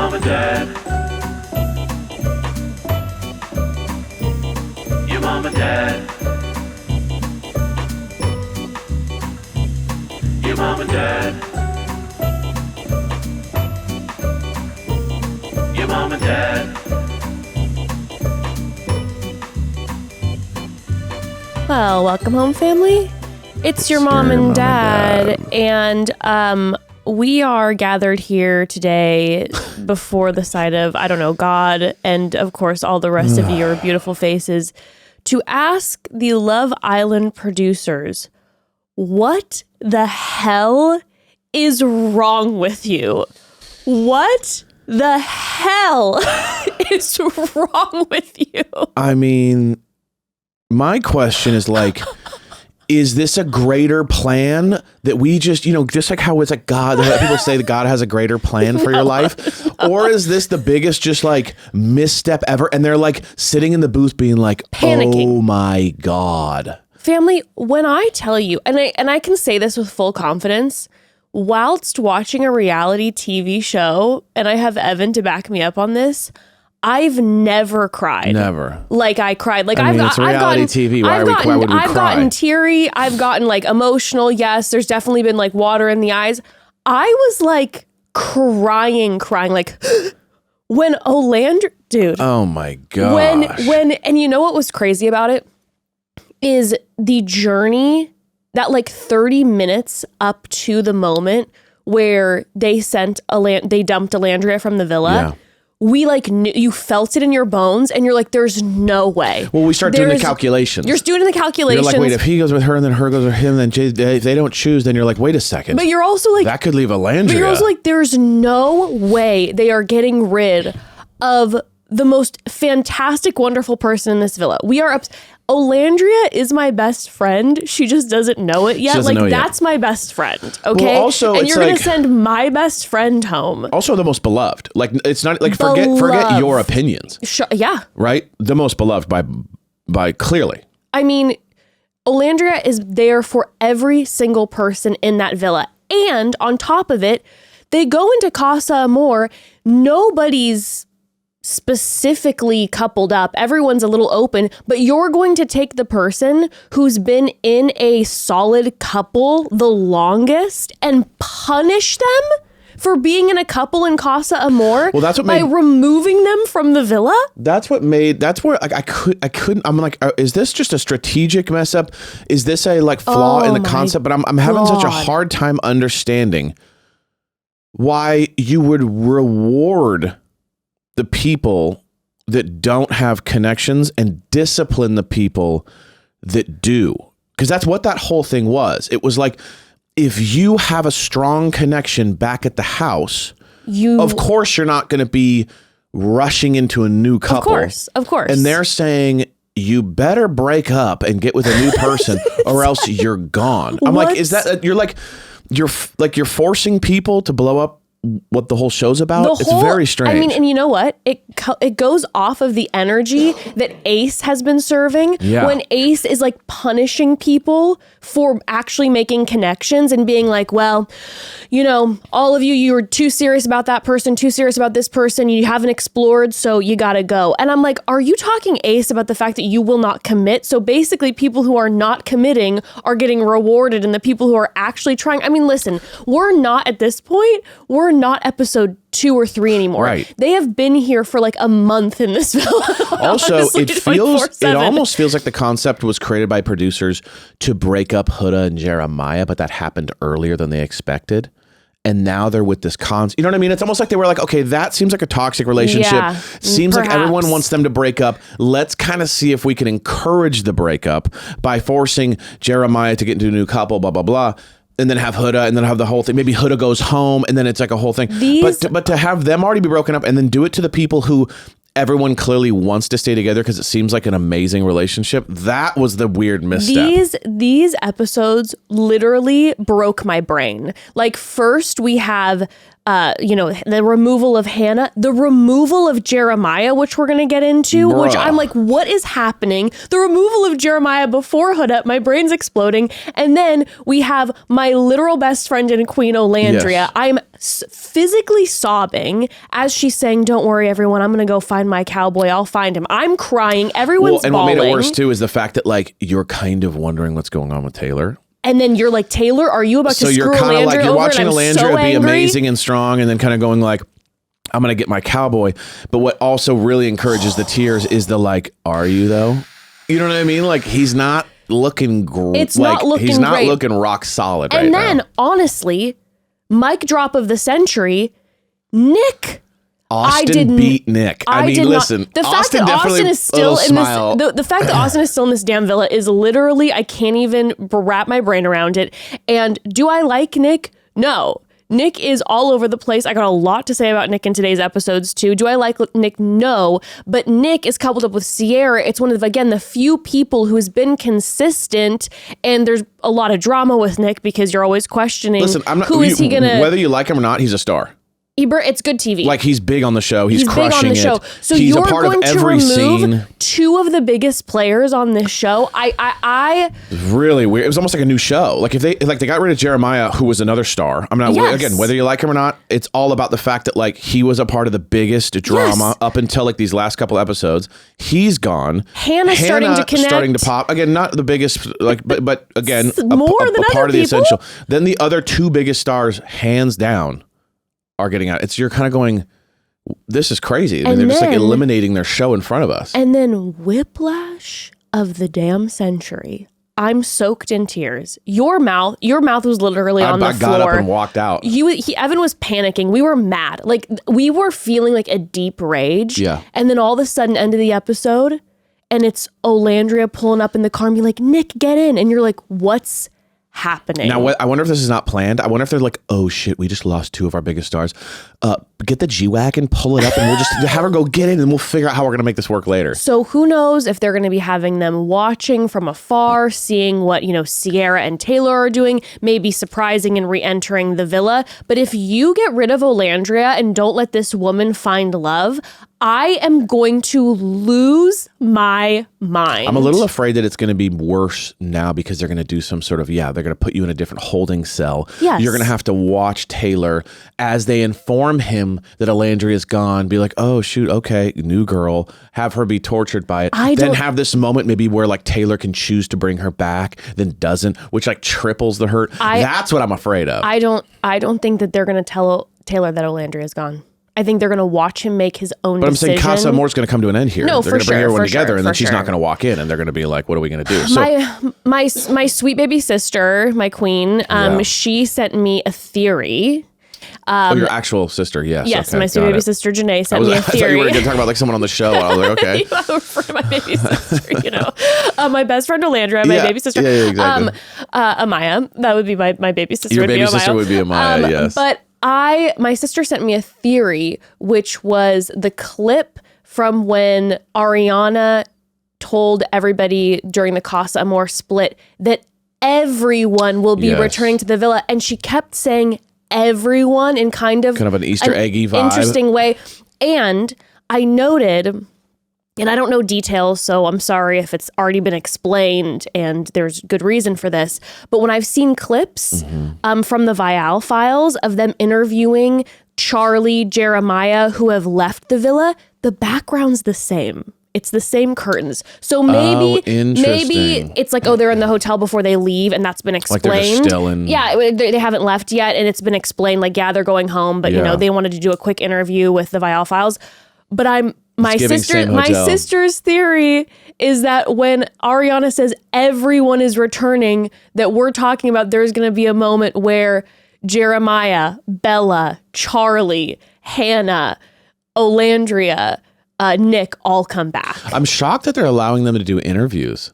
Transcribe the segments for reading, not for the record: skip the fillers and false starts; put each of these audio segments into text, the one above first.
mom and dad. Your mom and dad. Your mom and dad. Your mom and dad. Well, welcome home, family. It's your mom and dad, and we are gathered here today before the sight of, I don't know, God, and of course all the rest of your beautiful faces, to ask the Love Island producers, what the hell is wrong with you? What the hell is wrong with you? I mean, my question is like, is this a greater plan that we just like how it's like God, people say that God has a greater plan for your life? Or is this the biggest just like misstep ever? And they're like sitting in the booth being like, panicking. Oh my God. Family, when I tell you, and I can say this with full confidence, whilst watching a reality TV show, and I have Evan to back me up on this, I've never cried. Never. Like I cried. Like it's reality TV. Why would we cry? I've gotten teary. I've gotten like emotional. Yes, there's definitely been like water in the eyes. I was like crying like when Olandria, dude. Oh my God. And you know what was crazy about it is the journey, that like 30 minutes up to the moment where they dumped Olandria from the villa. Yeah. We like knew, you felt it in your bones, and you're like, there's no way. Well, we start doing the calculations. You're doing the calculations. You're like, wait, if he goes with her and then her goes with him, then if they don't choose, then you're like, wait a second. But you're also like, that could leave Olandria. But you're also like, there's no way they are getting rid of the most fantastic, wonderful person in this villa. We are Olandria is my best friend. She just doesn't know it yet. Like, that's my best friend. Okay. Well, also, and you're going to send my best friend home. Also the most beloved. Like, it's not like, forget your opinions. Yeah. Right? The most beloved by clearly. I mean, Olandria is there for every single person in that villa. And on top of it, they go into Casa Amor. Nobody's specifically coupled up. Everyone's a little open, but you're going to take the person who's been in a solid couple the longest and punish them for being in a couple in Casa Amor. Well, that's what by removing them from the villa. That's where I couldn't. I'm like, is this just a strategic mess up? Is this a like flaw in the concept? But I'm having such a hard time understanding why you would reward the people that don't have connections and discipline the people that do. Because that's what that whole thing was. It was like, if you have a strong connection back at the house, of course you're not going to be rushing into a new couple. Of course. And they're saying, you better break up and get with a new person or else you're gone. I'm like, is that, you're forcing people to blow up what the whole show's about? It's very strange. I mean, and you know what? It goes off of the energy that Ace has been serving. Yeah. When Ace is like punishing people for actually making connections and being like, well, all of you were too serious about that person, too serious about this person. You haven't explored, so you gotta go. And I'm like, are you talking, Ace, about the fact that you will not commit? So basically people who are not committing are getting rewarded, and the people who are actually trying. I mean, listen, we're not at this point. We're not episode 2 or 3 anymore. Right. They have been here for like a month in this villa. Also, honestly, it almost feels like the concept was created by producers to break up Huda and Jeremiah, but that happened earlier than they expected. And now they're with this concept. You know what I mean? It's almost like they were like, okay, that seems like a toxic relationship. Yeah, seems like everyone wants them to break up. Let's kind of see if we can encourage the breakup by forcing Jeremiah to get into a new couple, blah, blah, blah. And then have Huda, and then have the whole thing. Maybe Huda goes home, and then it's like a whole thing. But to have them already be broken up and then do it to the people who everyone clearly wants to stay together because it seems like an amazing relationship. That was the weird misstep. These episodes literally broke my brain. Like, first we have the removal of Hannah, the removal of Jeremiah, which we're going to get into, which I'm like, what is happening? The removal of Jeremiah before Huda, my brain's exploding. And then we have my literal best friend in Queen Olandria. Yes. I'm physically sobbing as she's saying, don't worry, everyone, I'm going to go find my cowboy. I'll find him. I'm crying. Everyone's bawling. And what made it worse too is the fact that like, you're kind of wondering what's going on with Taylor. And then you're like, Taylor, are you about to screw Olandria over? So you're kind of like, you're watching Olandria be amazing and strong and then kind of going like, I'm going to get my cowboy. But what also really encourages the tears is the like, are you though? You know what I mean? Like he's not looking great. It's not looking He's not great. looking rock solid right now. And then honestly, mic drop of the century, Nick. Austin beat Nick. I mean, listen. The fact that Austin is still in this, the fact that Austin is still in this damn villa is literally, I can't even wrap my brain around it. And do I like Nick? No. Nick is all over the place. I got a lot to say about Nick in today's episodes too. Do I like Nick? No. But Nick is coupled up with Cierra. It's one of, again, the few people who's been consistent, and there's a lot of drama with Nick because you're always questioning, who is he gonna... Whether you like him or not, he's a star. It's good TV. Like he's big on the show. He's crushing big on the show. So he's you're a part going of every to remove scene. Two of the biggest players on this show. Really weird. It was almost like a new show. Like if they got rid of Jeremiah, who was another star. I'm not again, whether you like him or not, it's all about the fact that like he was a part of the biggest drama up until like these last couple episodes. He's gone. Hannah's starting to connect. Starting to pop. Again, not the biggest but again, more than a part of the people. essential. Then the other two biggest stars, hands down, are getting out. You're kind of going, this is crazy. I mean, they're just like eliminating their show in front of us. And then whiplash of the damn century. I'm soaked in tears. Your mouth was literally on the floor. I got up and walked out. Evan was panicking. We were mad. Like we were feeling like a deep rage. Yeah. And then all of a sudden, end of the episode, and it's Olandria pulling up in the car and be like, Nick, get in. And you're like, what's happening? Now, I wonder if this is not planned. I wonder if they're like, oh shit, we just lost two of our biggest stars. Get the G-Wagon, pull it up, and we'll just have her go get in, and we'll figure out how we're going to make this work later. So who knows if they're going to be having them watching from afar, seeing what, Cierra and Taylor are doing, maybe surprising and re-entering the villa. But if you get rid of Olandria and don't let this woman find love, I am going to lose my mind. I'm a little afraid that it's going to be worse now because they're going to do some sort of, they're going to put you in a different holding cell. Yes. You're going to have to watch Taylor as they inform him that Olandria's gone, be like, oh shoot, okay, new girl, have her be tortured by it. Then have this moment maybe where like Taylor can choose to bring her back, then doesn't, which like triples the hurt. That's what I'm afraid of. I don't think that they're going to tell Taylor that Olandria's gone. I think they're going to watch him make his own decision. But I'm saying Casa Amor's going to come to an end here. No, they're going to bring everyone together, and then she's sure. not going to walk in, and they're going to be like, what are we going to do? So, my sweet baby sister, my queen, she sent me a theory. Your actual sister, yes. Yes, okay, my sweet baby sister Janae sent me a theory. I thought you were going to talk about like someone on the show. I was like, okay. I refer to my baby sister, my best friend Olandria, my baby sister. Yeah, exactly. Amaya, that would be my baby sister. Your baby sister would be Amaya, yes. But my sister sent me a theory, which was the clip from when Ariana told everybody during the Casa Amor split that everyone will be returning to the villa. And she kept saying everyone in kind of an Easter eggy vibe. Interesting way. And I noted, and I don't know details, so I'm sorry if it's already been explained and there's good reason for this, but when I've seen clips from the Vial files of them interviewing Charlie, Jeremiah, who have left the villa, the background's the same. It's the same curtains. So maybe it's like, they're in the hotel before they leave, and that's been explained. Like they're just still in. Yeah, they haven't left yet, and it's been explained, like, they're going home, but they wanted to do a quick interview with the Vial files. But my sister's theory is that when Ariana says everyone is returning, that we're talking about there's going to be a moment where Jeremiah, Bella, Charlie, Hannah, Olandria, Nick all come back. I'm shocked that they're allowing them to do interviews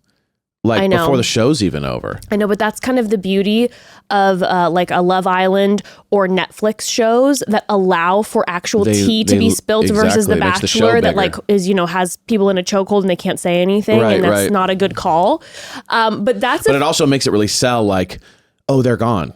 before the show's even over. I know, but that's kind of the beauty of like a Love Island or Netflix shows that allow for actual tea to be spilled versus The Bachelor that like is, has people in a chokehold and they can't say anything, and that's not a good call. But it also makes it really sell like, oh, they're gone.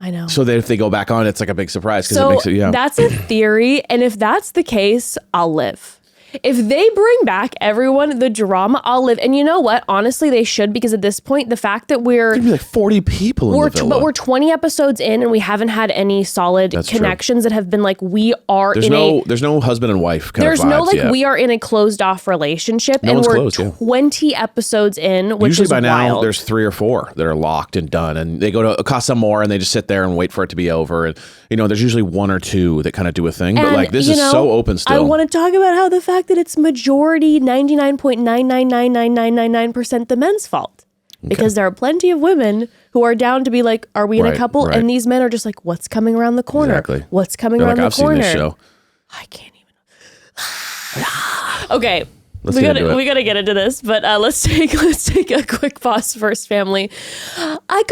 I know. So that if they go back on, it's like a big surprise because So it makes it, that's a theory. And if that's the case, I'll live. If they bring back everyone, the drama, I'll live. And you know what? Honestly, they should, because at this point, the fact that There'd be like 40 people in the villa. but we're 20 episodes in and we haven't had any solid connections that have been like, we are there's no husband and wife kind of vibes. There's no like yet. we are in a closed off relationship, No and one's we're closed, 20 episodes in, which Usually is by now wild. there's 3 or 4 that are locked and done, and they go to Casa Amor and they just sit there and wait for it to be over. And there's usually 1 or 2 that kind of do a thing, but And, like this is so open still. I want to talk about how the fact that it's majority 99.9999999% the men's fault. Because there are plenty of women who are down to be like, are we in a couple? Right. And these men are just like, what's coming around the corner? Exactly. What's coming They're around like, the corner? I've seen this show. I can't even. Okay. Let's we get into it. we gotta get into this, but let's take a quick pause first, family. I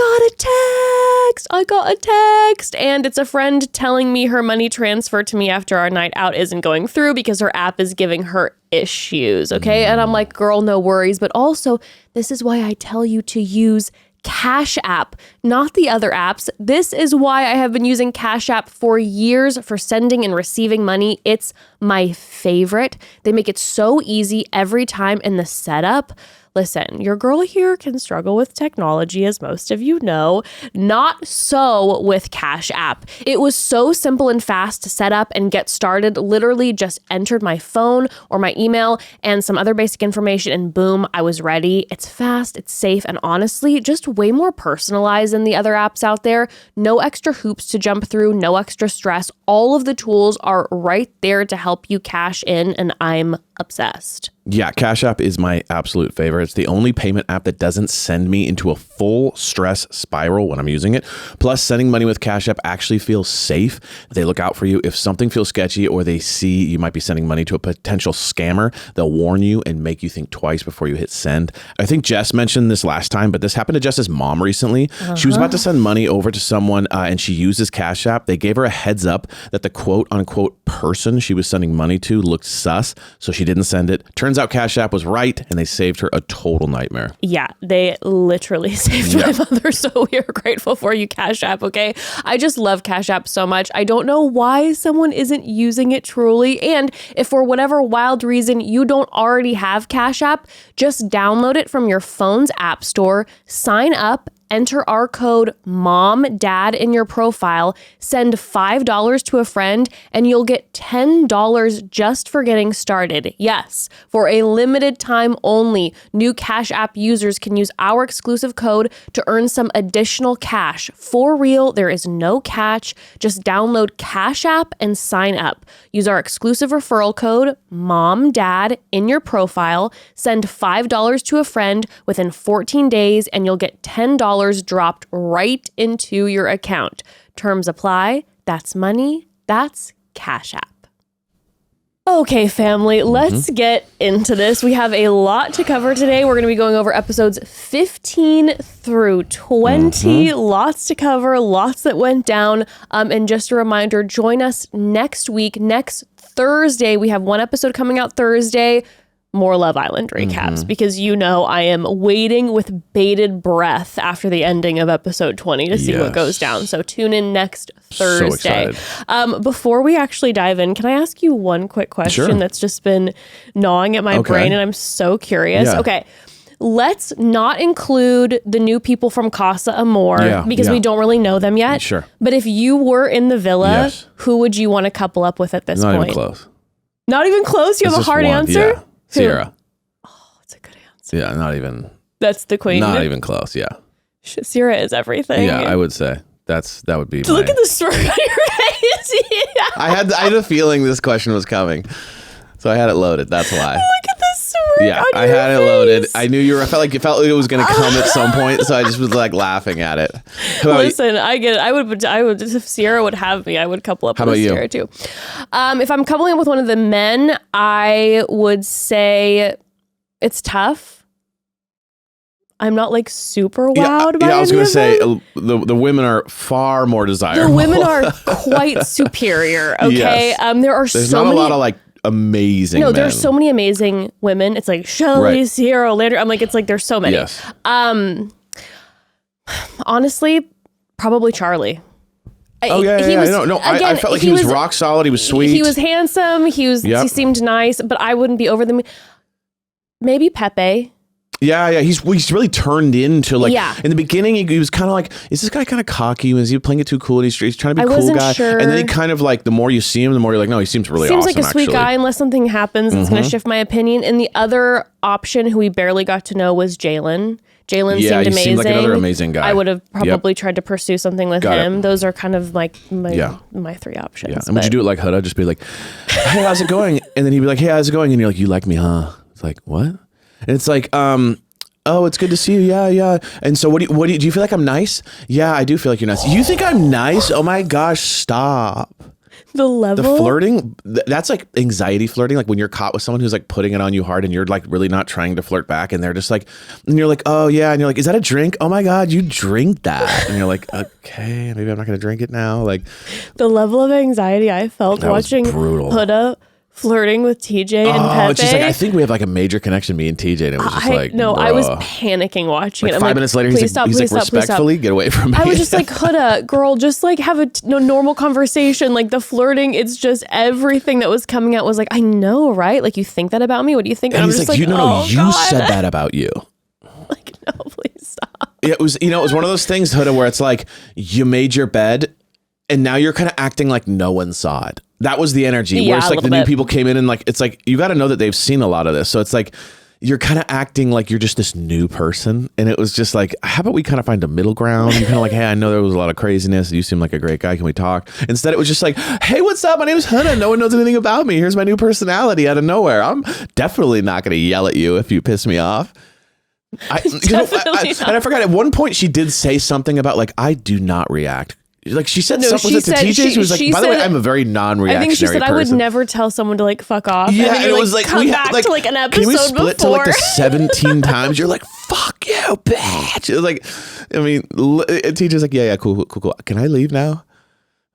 got a text, and it's a friend telling me her money transfer to me after our night out isn't going through because her app is giving her issues. Okay, and I'm like, girl, no worries. But also, this is why I tell you to use Cash App, not the other apps. This is why I have been using Cash App for years for sending and receiving money. It's my favorite. They make it so easy every time in the setup. Listen, your girl here can struggle with technology, as most of you know. Not so with Cash App. It was so simple and fast to set up and get started. Literally just entered my phone or my email and some other basic information, and boom, I was ready. It's fast, it's safe, and honestly, just way more personalized than the other apps out there. No extra hoops to jump through, no extra stress. All of the tools are right there to help you cash in, and I'm obsessed. Yeah, Cash App is my absolute favorite. It's the only payment app that doesn't send me into a full stress spiral when I'm using it. Plus, sending money with Cash App actually feels safe. They look out for you. If something feels sketchy or they see you might be sending money to a potential scammer, they'll warn you and make you think twice before you hit send. I think Jess mentioned this last time, but this happened to Jess's mom recently. She was about to send money over to someone and she uses Cash App. They gave her a heads up that the quote unquote person she was sending money to looked sus, so she didn't send it. Turns out Cash App was right, and they saved her a total nightmare. Yeah, they literally saved my mother, so we are grateful for you, Cash App, okay? I just love Cash App so much. I don't know why someone isn't using it truly, and if for whatever wild reason you don't already have Cash App, just download it from your phone's app store, sign up, enter our code MOMDAD in your profile, send $5 to a friend, and you'll get $10 just for getting started. Yes, for a limited time only, new Cash App users can use our exclusive code to earn some additional cash. For real, there is no catch. Just download Cash App and sign up. Use our exclusive referral code MOMDAD in your profile, send $5 to a friend within 14 days, and you'll get $10 dropped right into your account. Terms apply. That's money. That's Cash App. Okay, family, let's get into this. We have a lot to cover today. We're going to be going over episodes 15 through 20. Lots to cover, lots that went down. And just a reminder, join us next week, next Thursday. We have one episode coming out Thursday. More Love Island recaps, because I am waiting with bated breath after the ending of episode 20 to see what goes down. So tune in next Thursday. Before we actually dive in, can I ask you one quick question that's just been gnawing at my brain and I'm so curious? Yeah. Okay. Let's not include the new people from Casa Amor because we don't really know them yet. Sure. But if you were in the villa, who would you want to couple up with at this point? Not even close. Not even close? You have a hard answer? Yeah. Cierra. Oh, that's a good answer. Yeah, not even. That's the queen. Not even close. Yeah. Cierra is everything. Yeah, I would say that would be. Look at the smirk on your face. I had a feeling this question was coming, so I had it loaded. That's why. Look at the smirk. Yeah, on I your had face. it loaded. I knew it felt like it was going to come at some point, so I just was like laughing at it. Listen, I get it. I would if Cierra would have me, I would couple up with Cierra too. If I'm coupling up with one of the men, I would say it's tough. I'm not like super wowed by I was going to say the women are far more desirable. The women are quite superior. Okay, Yes. There's not a lot of like amazing. No, men. there's so many amazing women. It's like Shelley, Cierra, Landry. I'm like, it's like there's so many. Yes. Honestly, probably Charlie. Oh yeah, I felt like he was rock solid. He was sweet. He was handsome. He seemed nice, but I wouldn't be over them. Maybe Pepe. Yeah. He's really turned into like. Yeah. In the beginning, he was kind of like, is this guy kind of cocky? Was he playing it too cool? He's trying to be a cool guy. Sure. And then he kind of like, the more you see him, the more you're like, no, he seems really awesome. Seems like a sweet guy. Unless something happens, it's going to shift my opinion. And the other option, who we barely got to know, was Jalen. Jalen seemed amazing. Seemed like another amazing guy. I would have probably tried to pursue something with him. Those are kind of like my three options. Yeah. And would you do it like Huda? Just be like, hey, how's it going? And then he'd be like, hey, how's it going? And you're like, you like me, huh? It's like, what? And it's like, oh, it's good to see you. Yeah. And so do you feel like I'm nice? Yeah, I do feel like you're nice. You think I'm nice? Oh my gosh, stop. The flirting, that's like anxiety flirting. Like when you're caught with someone who's like putting it on you hard and you're like really not trying to flirt back, and they're just like, and you're like, oh yeah. And you're like, is that a drink? Oh my God, you drink that. And you're like, okay, maybe I'm not going to drink it now. Like the level of anxiety I felt watching Huda flirting with TJ and Pepe. It's just like, I think we have like a major connection, me and TJ, and it was just like, no, I was panicking watching it. I'm 5 minutes later, he's like, respectfully, get away from me. I was just like, Huda, girl, just like have a normal conversation. Like the flirting, it's just everything that was coming out was like, I know, right? Like you think that about me? What do you think? And he's like, you said that about you. Like, no, please stop. It was, it was one of those things, Huda, where it's like, you made your bed and now you're kind of acting like no one saw it. That was the energy. Where it's like the new people came in and like, it's like, you got to know that they've seen a lot of this. So it's like, you're kind of acting like you're just this new person. And it was just like, how about we kind of find a middle ground? You're kind of like, hey, I know there was a lot of craziness. You seem like a great guy. Can we talk? Instead, it was just like, hey, what's up? My name is Huda. No one knows anything about me. Here's my new personality out of nowhere. I'm definitely not going to yell at you if you piss me off. And I forgot at one point she did say something about like, I do not react. Like she said something to TJ. She was like, by the way, I'm a very non-reactionary I think she said person. I would never tell someone to like fuck off. Yeah, and it was like come back to like an episode can we split before? to like the 17 times? You're like, fuck you, bitch. It was like, I mean, TJ's like, yeah, cool. Can I leave now?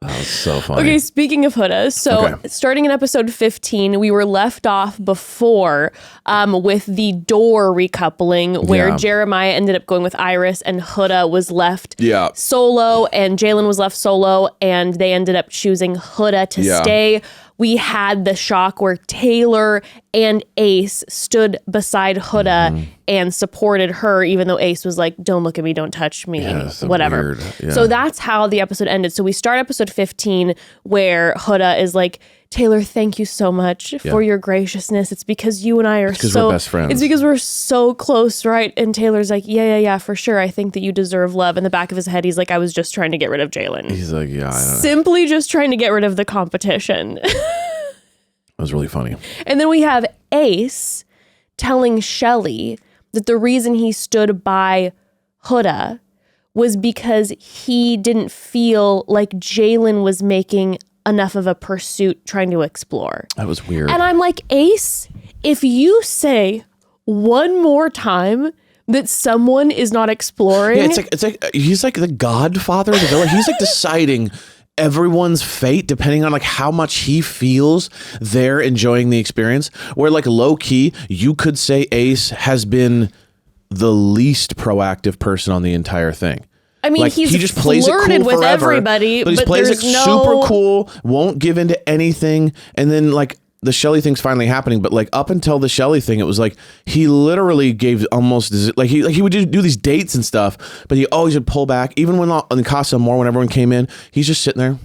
Oh, it's so funny. Okay, speaking of Huda, so starting in episode 15, we were left off before with the door recoupling where Jeremiah ended up going with Iris and Huda was left solo and Jalen was left solo and they ended up choosing Huda to stay. We had the shock where Taylor and Ace stood beside Huda and supported her, even though Ace was like, don't look at me, don't touch me, whatever. So that's how the episode ended. So we start episode 15 where Huda is like, Taylor, thank you so much for your graciousness. It's because you and I are we're best friends. It's because we're so close, right? And Taylor's like, yeah, for sure. I think that you deserve love. In the back of his head, he's like, I was just trying to get rid of Jalen. He's like, yeah, I don't know. Simply just trying to get rid of the competition. That was really funny. And then we have Ace telling Shelly that the reason he stood by Huda was because he didn't feel like Jalen was making enough of a pursuit trying to explore. That was weird. And I'm like, Ace, if you say one more time that someone is not exploring. Yeah, it's like he's like the godfather of the villain. He's like deciding everyone's fate depending on like how much he feels they're enjoying the experience. Where like low key, you could say Ace has been the least proactive person on the entire thing. I mean, like, he just plays it cool with forever, everybody, but he plays it super cool, won't give into anything. And then like the Shelly thing's finally happening, but like up until the Shelly thing, it was like he literally gave almost like he would do these dates and stuff, but he always would pull back. Even when in Casa Amor, when everyone came in, he's just sitting there.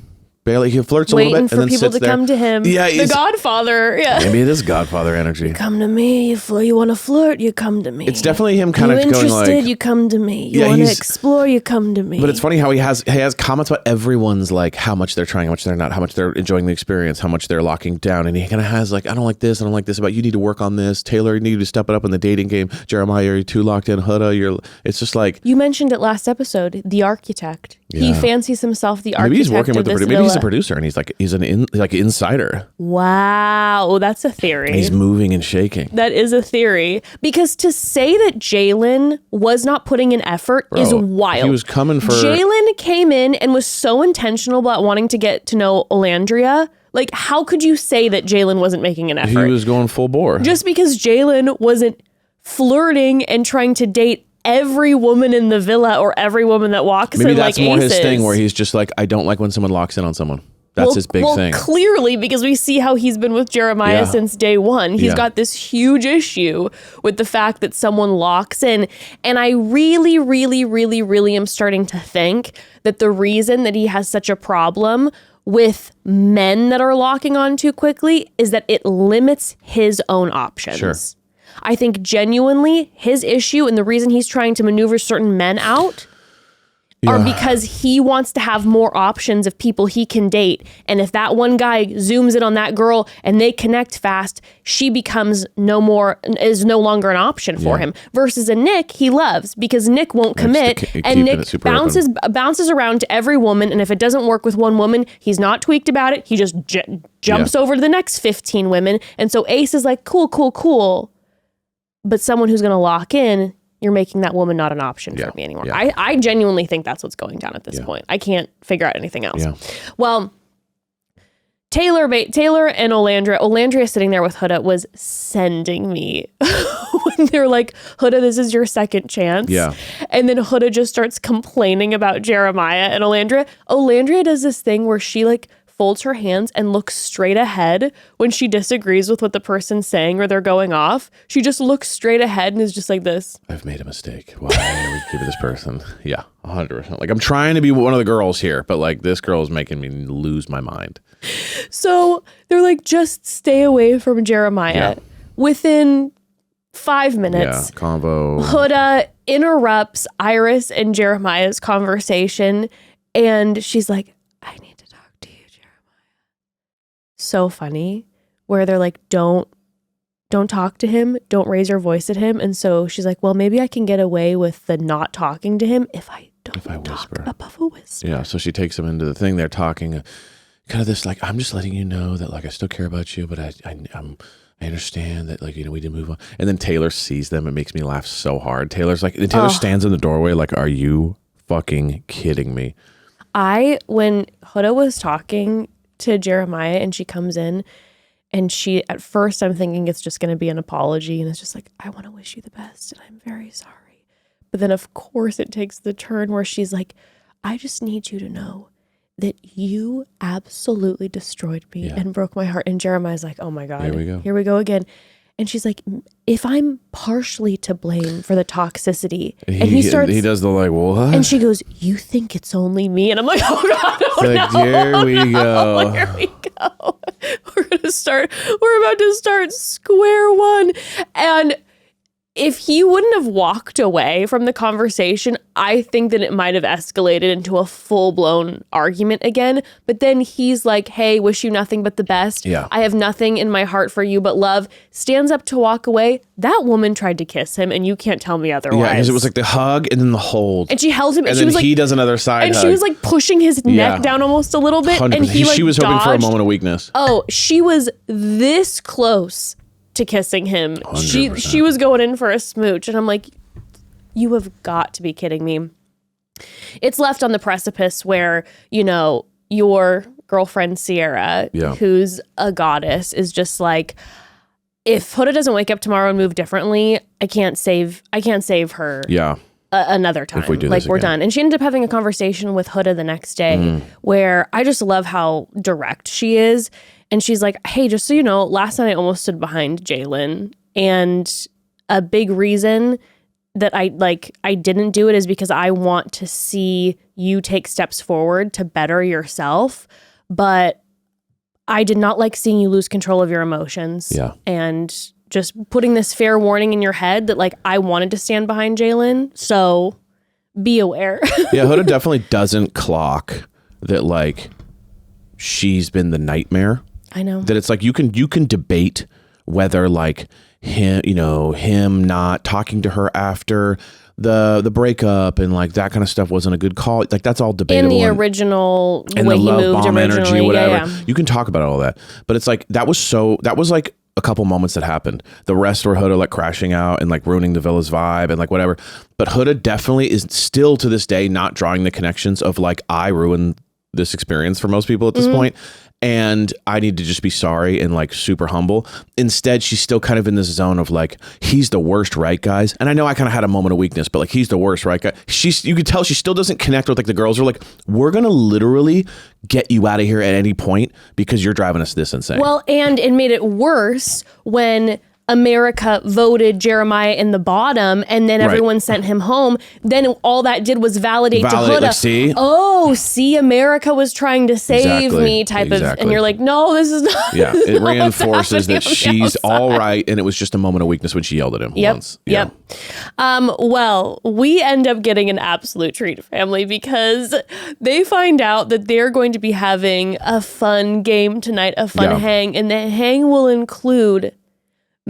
Barely, he flirts a little bit and then sits there. Waiting for people to come to him. Yeah, the Godfather. Yeah, maybe it is Godfather energy. You come to me. You want to flirt, you come to me. It's definitely him kind of going like, you come to me. You want to explore, you come to me. But it's funny how he has comments about everyone's like how much they're trying, how much they're not, how much they're enjoying the experience, how much they're locking down, and he kind of has like, I don't like this about you need to work on this. Taylor, you need to step it up in the dating game. Jeremiah, you're too locked in. Huda, it's just like you mentioned it last episode. The architect. Yeah. He fancies himself the architect. Maybe he's working with the producer. Maybe he's a producer and he's an insider. Wow, that's a theory. He's moving and shaking. That is a theory. Because to say that Jalen was not putting in effort is wild. He was coming for... Jalen came in and was so intentional about wanting to get to know Olandria. Like, how could you say that Jalen wasn't making an effort? He was going full bore. Just because Jalen wasn't flirting and trying to date every woman in the villa or every woman that walks Maybe in that's like more aces. his thing, where he's just like, I don't like when someone locks in on someone. That's his big thing. Clearly, because we see how he's been with Jeremiah since day one. He's got this huge issue with the fact that someone locks in. And I really, really, really, really am starting to think that the reason that he has such a problem with men that are locking on too quickly is that it limits his own options. Sure. I think genuinely his issue and the reason he's trying to maneuver certain men out are because he wants to have more options of people he can date. And if that one guy zooms in on that girl and they connect fast, she becomes no longer an option for him. Versus a Nick he loves, because Nick won't commit, and Nick bounces around to every woman. And if it doesn't work with one woman, he's not tweaked about it. He just jumps over to the next 15 women. And so Ace is like, cool. But someone who's going to lock in, you're making that woman not an option for me anymore. Yeah. I genuinely think that's what's going down at this point. I can't figure out anything else. Yeah. Well, Taylor and Olandria sitting there with Huda was sending me when they're like, Huda, this is your second chance. Yeah. And then Huda just starts complaining about Jeremiah and Olandria. Olandria does this thing where she like folds her hands and looks straight ahead when she disagrees with what the person's saying or they're going off. She just looks straight ahead and is just like this. I've made a mistake. Why are we keeping this person? Yeah, 100%. Like, I'm trying to be one of the girls here, but like this girl is making me lose my mind. So they're like, just stay away from Jeremiah. Yeah. Within 5 minutes, Convo. Huda interrupts Iris and Jeremiah's conversation, and she's like, I need to talk to you, Jeremiah. So funny, where they're like, don't talk to him, don't raise your voice at him. And so she's like, well, maybe I can get away with the not talking to him if I talk above a whisper. Yeah, so she takes him into the thing. They're talking kind of this like, I'm just letting you know that like I still care about you, but I understand that, like, you know, we did move on. And then Taylor sees them. It makes me laugh so hard. Taylor stands in the doorway like, are you fucking kidding me? When Huda was talking to Jeremiah and she comes in, and at first I'm thinking it's just going to be an apology, and it's just like, I want to wish you the best and I'm very sorry. But then of course it takes the turn where she's like, I just need you to know that you absolutely destroyed me and broke my heart. And Jeremiah's like, oh my God, here we go again. And she's like, if I'm partially to blame for the toxicity. And he does the like, what? And she goes, you think it's only me? And I'm like, oh God, Here we go. Here we go. We're about to start square one. And if he wouldn't have walked away from the conversation, I think that it might have escalated into a full-blown argument again. But then he's like, hey, wish you nothing but the best. Yeah. I have nothing in my heart for you but love. Stands up to walk away. That woman tried to kiss him, and you can't tell me otherwise. Yeah, because it was like the hug and then the hold. And she held him. And she then was like, he does another side and hug. she was like pushing his neck down almost a little bit. 100%. And she was hoping for a moment of weakness. Oh, she was this close to kissing him. 100%. She was going in for a smooch, and I'm like, you have got to be kidding me. It's left on the precipice where, you know, your girlfriend Cierra, who's a goddess, is just like, if Huda doesn't wake up tomorrow and move differently, I can't save her. Yeah. Another time. If we do like, we're done. And she ended up having a conversation with Huda the next day where I just love how direct she is. And she's like, hey, just so you know, last night I almost stood behind Jalen. And a big reason that I didn't do it is because I want to see you take steps forward to better yourself. But I did not like seeing you lose control of your emotions. Yeah. And just putting this fair warning in your head that like I wanted to stand behind Jalen. So be aware. Yeah, Huda definitely doesn't clock that like she's been the nightmare. I know. That it's like you can debate whether like him not talking to her after the breakup and like that kind of stuff wasn't a good call. Like that's all debatable. In the original and way the he love moved bomb originally. energy, whatever. Yeah. You can talk about all that. But it's like that was like a couple moments that happened. The rest were Huda like crashing out and like ruining the villa's vibe and like whatever. But Huda definitely is still to this day not drawing the connections of like I ruined this experience for most people at this point. And I need to just be sorry and like super humble. Instead, she's still kind of in this zone of like, he's the worst, right, guys? And I know I kind of had a moment of weakness, but like, he's the worst, right, guy? You could tell she still doesn't connect with like the girls are like, we're going to literally get you out of here at any point because you're driving us this insane. Well, and it made it worse when America voted Jeremiah in the bottom and then everyone sent him home. Then all that did was validate to Huda. Like, see? Oh, see, America was trying to save me type of, and you're like, no, this is not. Yeah, it reinforces that she's all right. And it was just a moment of weakness when she yelled at him once. Yep. Well, we end up getting an absolute treat, family, because they find out that they're going to be having a fun game tonight, a fun hang, and the hang will include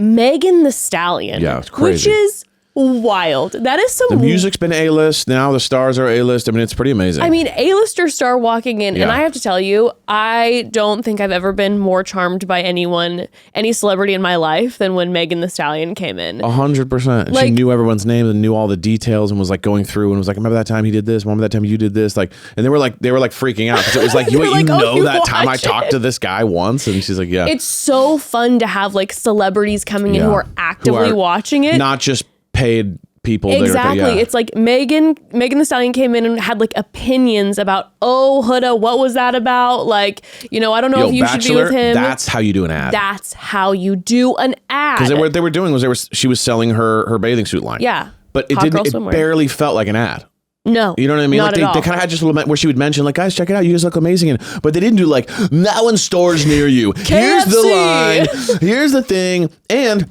Megan the Stallion, it's crazy. Which is wild. That is some. The music's been A-list. Now the stars are A-list. I mean, it's pretty amazing. I mean, A-lister star walking in, and I have to tell you, I don't think I've ever been more charmed by anyone, any celebrity in my life than when Megan the Stallion came in. 100%. Like, she knew everyone's name and knew all the details and was like going through and was like, remember that time he did this? Remember that time you did this? Like, and they were like freaking out because it was like, you know that time I talked to this guy once, and she's like, yeah. It's so fun to have like celebrities coming in who are actively watching it, not just paid people. Exactly. It's like Megan the Stallion came in and had like opinions about, oh, Huda, what was that about? Like, I don't know if you should be with him. That's how you do an ad. That's how you do an ad. Because what they were doing was she was selling her bathing suit line. Yeah. But it barely felt like an ad. No. You know what I mean? Not Like they kind of had just a little where she would mention, like, guys, check it out. You guys look amazing. But they didn't do like, that one stores near you. Here's the line. Here's the thing. And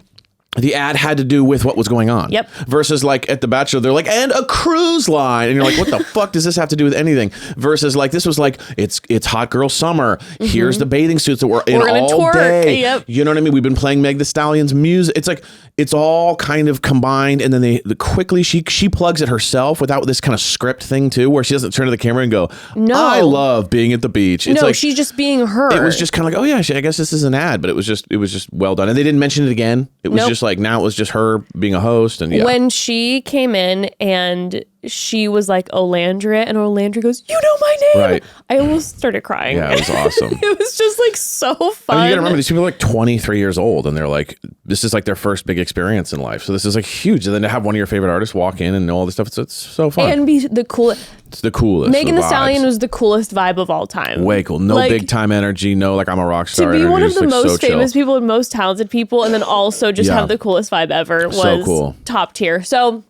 the ad had to do with what was going on. Yep. Versus like at The Bachelor, they're like, and a cruise line. And you're like, what the fuck does this have to do with anything? Versus like, this was like, it's hot girl summer. Here's the bathing suits that we're in all twerk. day. Yep. You know what I mean? We've been playing Meg the Stallion's music. It's like, it's all kind of combined. And then they quickly, she plugs it herself without this kind of script thing too, where she doesn't turn to the camera and go, no, I love being at the beach. It's no, like, she's just being her. It was just kind of like, oh yeah, I guess this is an ad, but it was just well done. And they didn't mention it again. It was just like, now it was just her being a host. And when she came in and she was like, Olandria, and Olandria goes, you know my name. Right. I almost started crying. Yeah, it was awesome. It was just like so fun. I mean, you gotta remember, these people are like 23 years old and they're like, this is like their first big experience in life. So this is like huge. And then to have one of your favorite artists walk in and know all this stuff, it's so fun. And be the coolest. It's the coolest. Megan the Stallion was the coolest vibe of all time. Way cool. No like, big time energy. No, like I'm a rock star. To be one of the like most famous people and most talented people, and then also just have the coolest vibe ever was so cool. Top tier. So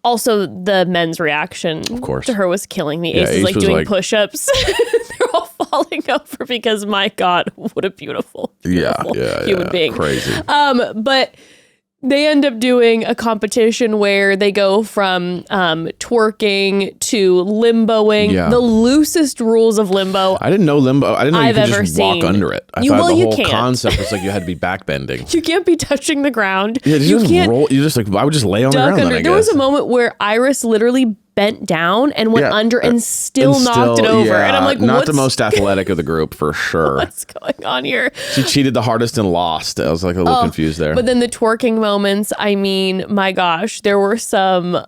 also the men's reaction of course. To her was killing me. Ace is like doing push-ups. They're all falling over because my God, what a beautiful human being. Crazy. But they end up doing a competition where they go from twerking to limboing. Yeah. The loosest rules of limbo. I didn't know limbo. I didn't know you could just seen. walk under it. I thought the whole can't. concept was like you had to be backbending. You can't be touching the ground. Yeah, you can't roll. You just like I would just lay on the ground. Then, there was a moment where Iris literally bent down and went under and still knocked it over. And I'm like, not the most athletic of the group for sure. What's going on here? She cheated the hardest and lost. I was like a little confused there. But then the twerking moments, I mean, my gosh, there were some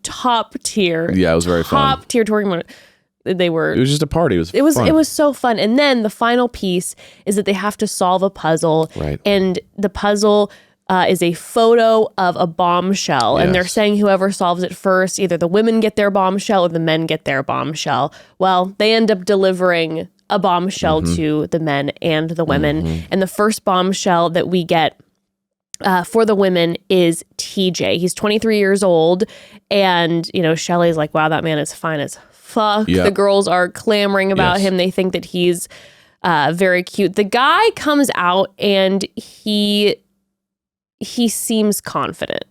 top tier. Yeah, it was very fun. Top tier twerking moments. They were. It was just a party. It was so fun. And then the final piece is that they have to solve a puzzle. Right. And the puzzle is a photo of a bombshell. Yes. And they're saying whoever solves it first, either the women get their bombshell or the men get their bombshell. Well, they end up delivering a bombshell to the men and the women. And the first bombshell that we get for the women is TJ. He's 23 years old. And, Shelley's like, wow, that man is fine as fuck. Yep. The girls are clamoring about him. They think that he's very cute. The guy comes out and he seems confident.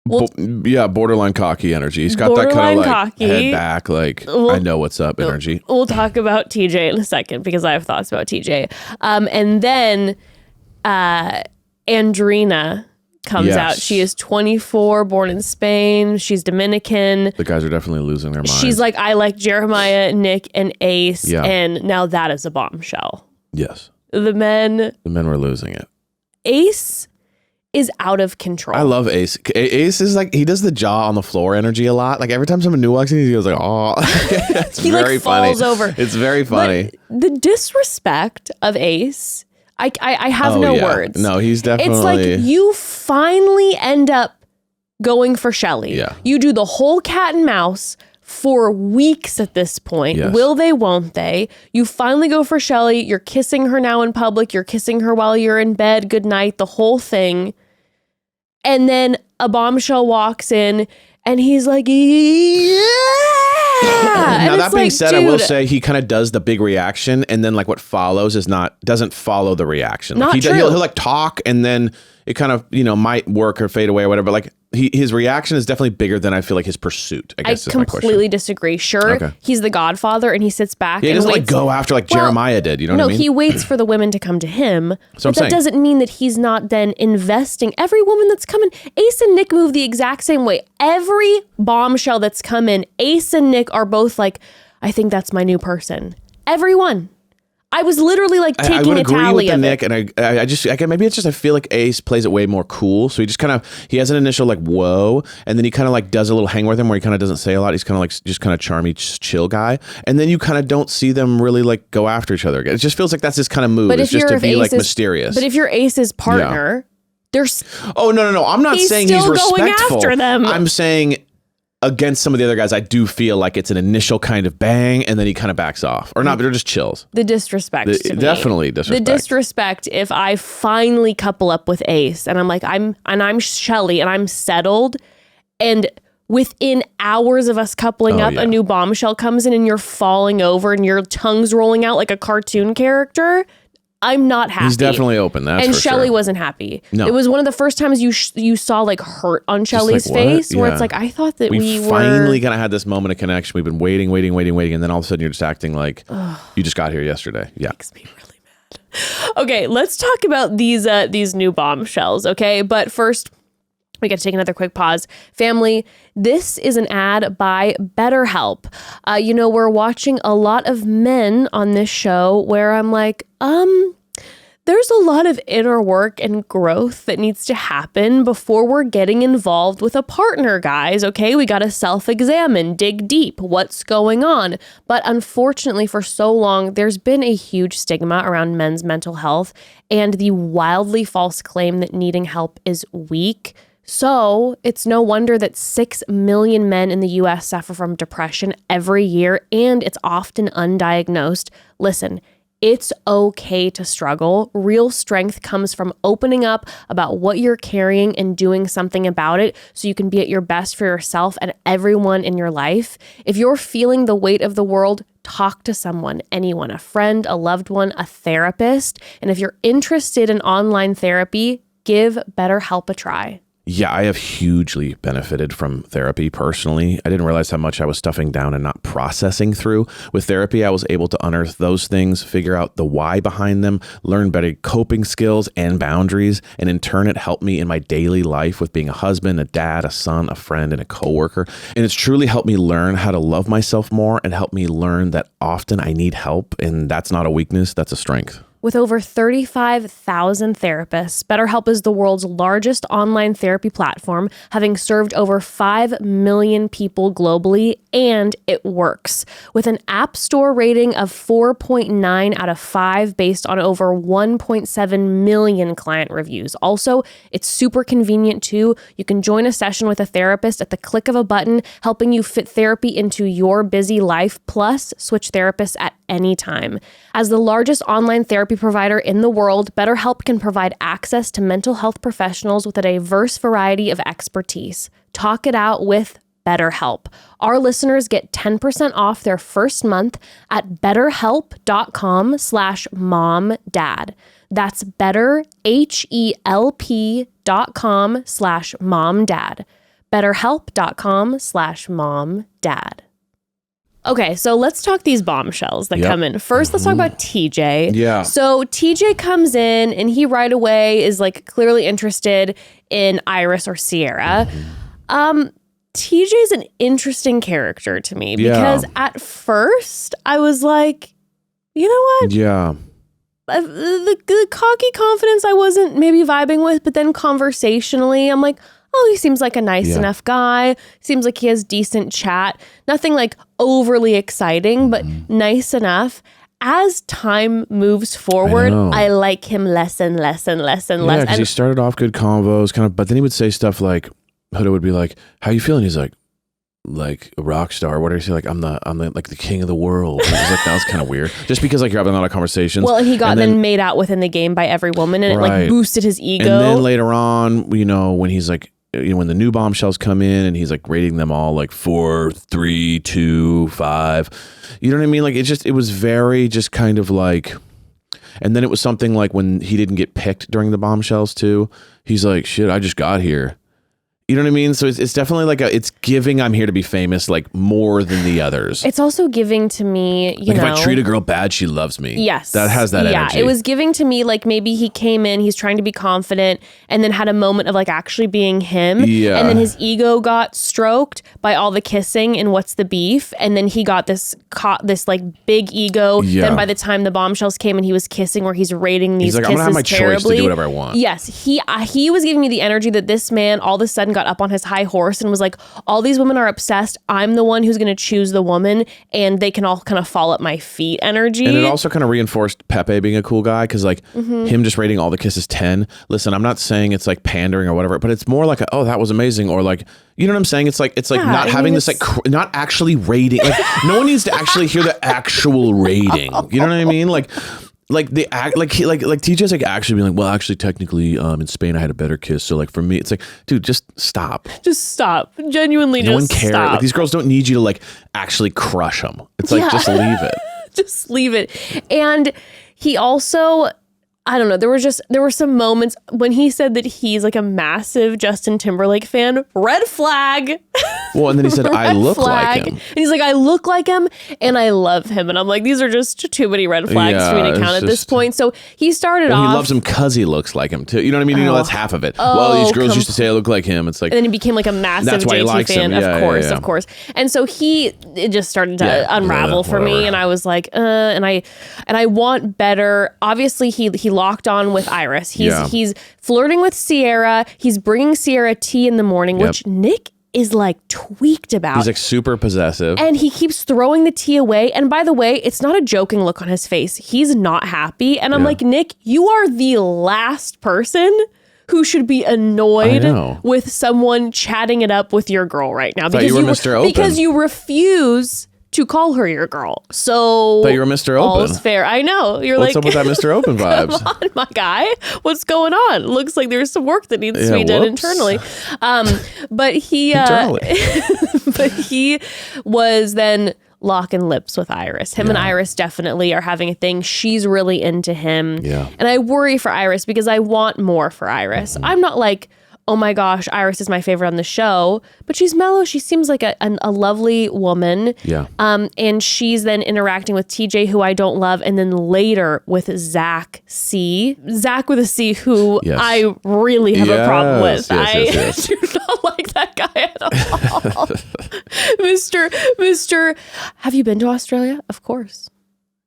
Borderline cocky energy. He's got that kind of like cocky. Head back, like I know what's up energy. We'll talk about TJ in a second because I have thoughts about TJ. And then Andreina comes out. She is 24, born in Spain. She's Dominican. The guys are definitely losing their minds. She's like, I like Jeremiah, Nick, and Ace. And now that is a bombshell. Yes. The men were losing it. Ace is out of control. I love Ace. Ace is like, he does the jaw on the floor energy a lot. Like every time someone new walks in, he goes like, oh, it's he very like falls funny. over. It's very funny. But the disrespect of Ace, I have no words. No, he's definitely. It's like you finally end up going for Shelly. Yeah. You do the whole cat and mouse for weeks at this point. Yes. Will they, won't they? You finally go for Shelly. You're kissing her now in public. You're kissing her while you're in bed. Good night, the whole thing. And then a bombshell walks in and he's like, yeah. Now that being said, dude, I will say he kind of does the big reaction, and then like what follows doesn't follow the reaction. Like, he'll like talk, and then it kind of might work or fade away or whatever. But like his reaction is definitely bigger than I feel like his pursuit. I guess is my question. Completely disagree. Sure, Okay. He's the Godfather, and he sits back. Yeah, he and doesn't waits. like go after like Jeremiah did. You know what I mean? No, he waits for the women to come to him. So but that doesn't mean that he's not then investing. Every woman that's coming, Ace and Nick move the exact same way. Every bombshell that's come in, Ace and Nick are both like, I think that's my new person. Everyone. I was literally like taking I would a agree tally with the of Nick, it. and maybe it's just I feel like Ace plays it way more cool. So he has an initial like whoa, and then he kind of like does a little hang with him where he kind of doesn't say a lot. He's kind of like just kind of charmy, chill guy, and then you kind of don't see them really like go after each other again. It just feels like that's his kind of move. But it's just to be like mysterious. But if you're Ace's partner, there's oh no, I'm not saying he's still respectful. going after them. I'm saying against some of the other guys, I do feel like it's an initial kind of bang, and then he kind of backs off, or not, but they're just chills. The disrespect to me. Definitely disrespect. The disrespect if I finally couple up with Ace and I'm like, I'm Shelly and I'm settled, and within hours of us coupling up, a new bombshell comes in and you're falling over and your tongue's rolling out like a cartoon character. I'm not happy. He's definitely open. That's and for Shelly sure. wasn't happy. No. It was one of the first times you saw like hurt on Shelly's like, face, where yeah. it's like, I thought that we finally kind of had this moment of connection. We've been waiting, and then all of a sudden you're just acting like you just got here yesterday. Yeah, makes me really mad. Okay, let's talk about these new bombshells. Okay, but first, we got to take another quick pause. Family, this is an ad by BetterHelp. We're watching a lot of men on this show where I'm like, there's a lot of inner work and growth that needs to happen before we're getting involved with a partner, guys. Okay, we got to self-examine, dig deep, what's going on. But unfortunately, for so long, there's been a huge stigma around men's mental health and the wildly false claim that needing help is weak. So it's no wonder that 6 million men in the US suffer from depression every year, and it's often undiagnosed. Listen, it's okay to struggle. Real strength comes from opening up about what you're carrying and doing something about it so you can be at your best for yourself and everyone in your life. If you're feeling the weight of the world, talk to someone, anyone, a friend, a loved one, a therapist. And if you're interested in online therapy, give BetterHelp a try. Yeah, I have hugely benefited from therapy personally. I didn't realize how much I was stuffing down and not processing through. With therapy, I was able to unearth those things, figure out the why behind them, learn better coping skills and boundaries, and in turn, it helped me in my daily life with being a husband, a dad, a son, a friend, and a coworker. And it's truly helped me learn how to love myself more and helped me learn that often I need help, and that's not a weakness, that's a strength. With over 35,000 therapists, BetterHelp is the world's largest online therapy platform, having served over 5 million people globally, and it works. With an App Store rating of 4.9 out of 5 based on over 1.7 million client reviews. Also, it's super convenient too. You can join a session with a therapist at the click of a button, helping you fit therapy into your busy life, plus switch therapists at any time. As the largest online therapy provider in the world, BetterHelp can provide access to mental health professionals with a diverse variety of expertise. Talk it out with BetterHelp. Our listeners get 10% off their first month at betterhelp.com/momdad. That's betterhelp.com/momdad. betterhelp.com/momdad. Okay, so let's talk these bombshells that come in. First, let's talk about TJ. Yeah. So TJ comes in and he right away is like clearly interested in Iris or Cierra. TJ's an interesting character to me because at first I was like, you know what? Yeah. the cocky confidence I wasn't maybe vibing with, but then conversationally, I'm like, oh, he seems like a nice enough guy. Seems like he has decent chat. Nothing like overly exciting, but nice enough. As time moves forward, I like him less and less and less and less. Yeah, because he started off good convos, kind of, but then he would say stuff like, Huda would be like, "How you feeling?" He's like a rock star. What is he like? I'm the like the king of the world. And I was like, that was kind of weird. Just because like you're having a lot of conversations. Well, and he got then made out within the game by every woman, and it like boosted his ego. And then later on, you know, when he's like, you know, when the new bombshells come in and he's like rating them all like 4, 3, 2, 5. You know what I mean? Like it was very just kind of like, and then it was something like when he didn't get picked during the bombshells too. He's like, shit, I just got here. You know what I mean? So it's definitely like it's giving I'm here to be famous like more than the others. It's also giving to me, you know. If I treat a girl bad, she loves me. Yes. That has that energy. Yeah, it was giving to me like maybe he came in, he's trying to be confident and then had a moment of like actually being him. Yeah. And then his ego got stroked by all the kissing and what's the beef. And then he got this like big ego. Yeah. Then by the time the bombshells came and he was kissing where he's rating these kisses I'm gonna have my terribly. choice to do whatever I want. Yes. He was giving me the energy that this man all of a sudden got up on his high horse and was like, all these women are obsessed. I'm the one who's going to choose the woman and they can all kind of fall at my feet energy. And it also kind of reinforced Pepe being a cool guy because like him just rating all the kisses 10. Listen, I'm not saying it's like pandering or whatever, but it's more like, oh, that was amazing. Or like, you know what I'm saying? It's like not having this like, not actually rating. Like no one needs to actually hear the actual rating. You know what I mean? Like the act, like TJ's like actually being like, well, actually, technically, in Spain, I had a better kiss. So like for me, it's like, dude, just stop. Just stop. Genuinely, no just one cares. stop. Like these girls don't need you to like actually crush them. It's like just leave it. Just leave it. And he also, I don't know, there were some moments when he said that he's like a massive Justin Timberlake fan. Red flag. Well, and then he said, I look like him. And he's like, I look like him and I love him. And I'm like, these are just too many red flags for me to count at this point. So he started off. He loves him because he looks like him too. You know what I mean? You know, that's half of it. Well, these girls used to say I look like him. It's like. And then he became like a massive JT fan. Him. Of course. And so it just started to unravel for me. And I was like, and I want better. Obviously, he locked on with Iris. He's flirting with Cierra. He's bringing Cierra tea in the morning, which Nick is like tweaked about. He's like super possessive. And he keeps throwing the tea away. And by the way, it's not a joking look on his face. He's not happy. And I'm like, Nick, you are the last person who should be annoyed with someone chatting it up with your girl right now. Because you were Mr. Open. Because you refuse to call her your girl. So thought you were Mr. Open. All's fair. I know. You're What's up with that Mr. Open vibes? Come on, my guy. What's going on? Looks like there's some work that needs to be done internally. But he but he was then locking lips with Iris. Him and Iris definitely are having a thing. She's really into him. Yeah. And I worry for Iris because I want more for Iris. I'm not like, oh my gosh, Iris is my favorite on the show, but she's mellow. She seems like a lovely woman. Yeah. And she's then interacting with TJ, who I don't love, and then later with Zach with a C, who I really have a problem with. I do not like that guy at all. Mr. Have you been to Australia? Of course.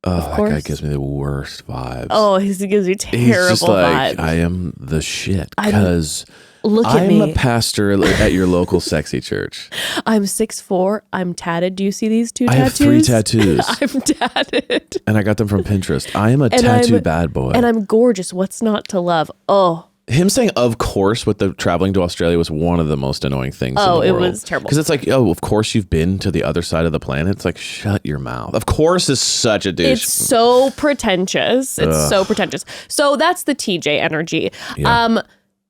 That guy gives me the worst vibes. Oh, he gives me terrible He's just like, vibes. I am the shit because Look at I'm me. a pastor at your local sexy church. I'm 6'4". I'm tatted. Do you see these two tattoos? I have 3 tattoos. I'm tatted. And I got them from Pinterest. I am a tattoo bad boy. And I'm gorgeous. What's not to love? Oh. Him saying, of course, with the traveling to Australia was one of the most annoying things in the world. Oh, it was terrible. Because it's like, oh, of course you've been to the other side of the planet. It's like, shut your mouth. Of course is such a douche. It's so pretentious. It's so pretentious. So that's the TJ energy. Yeah.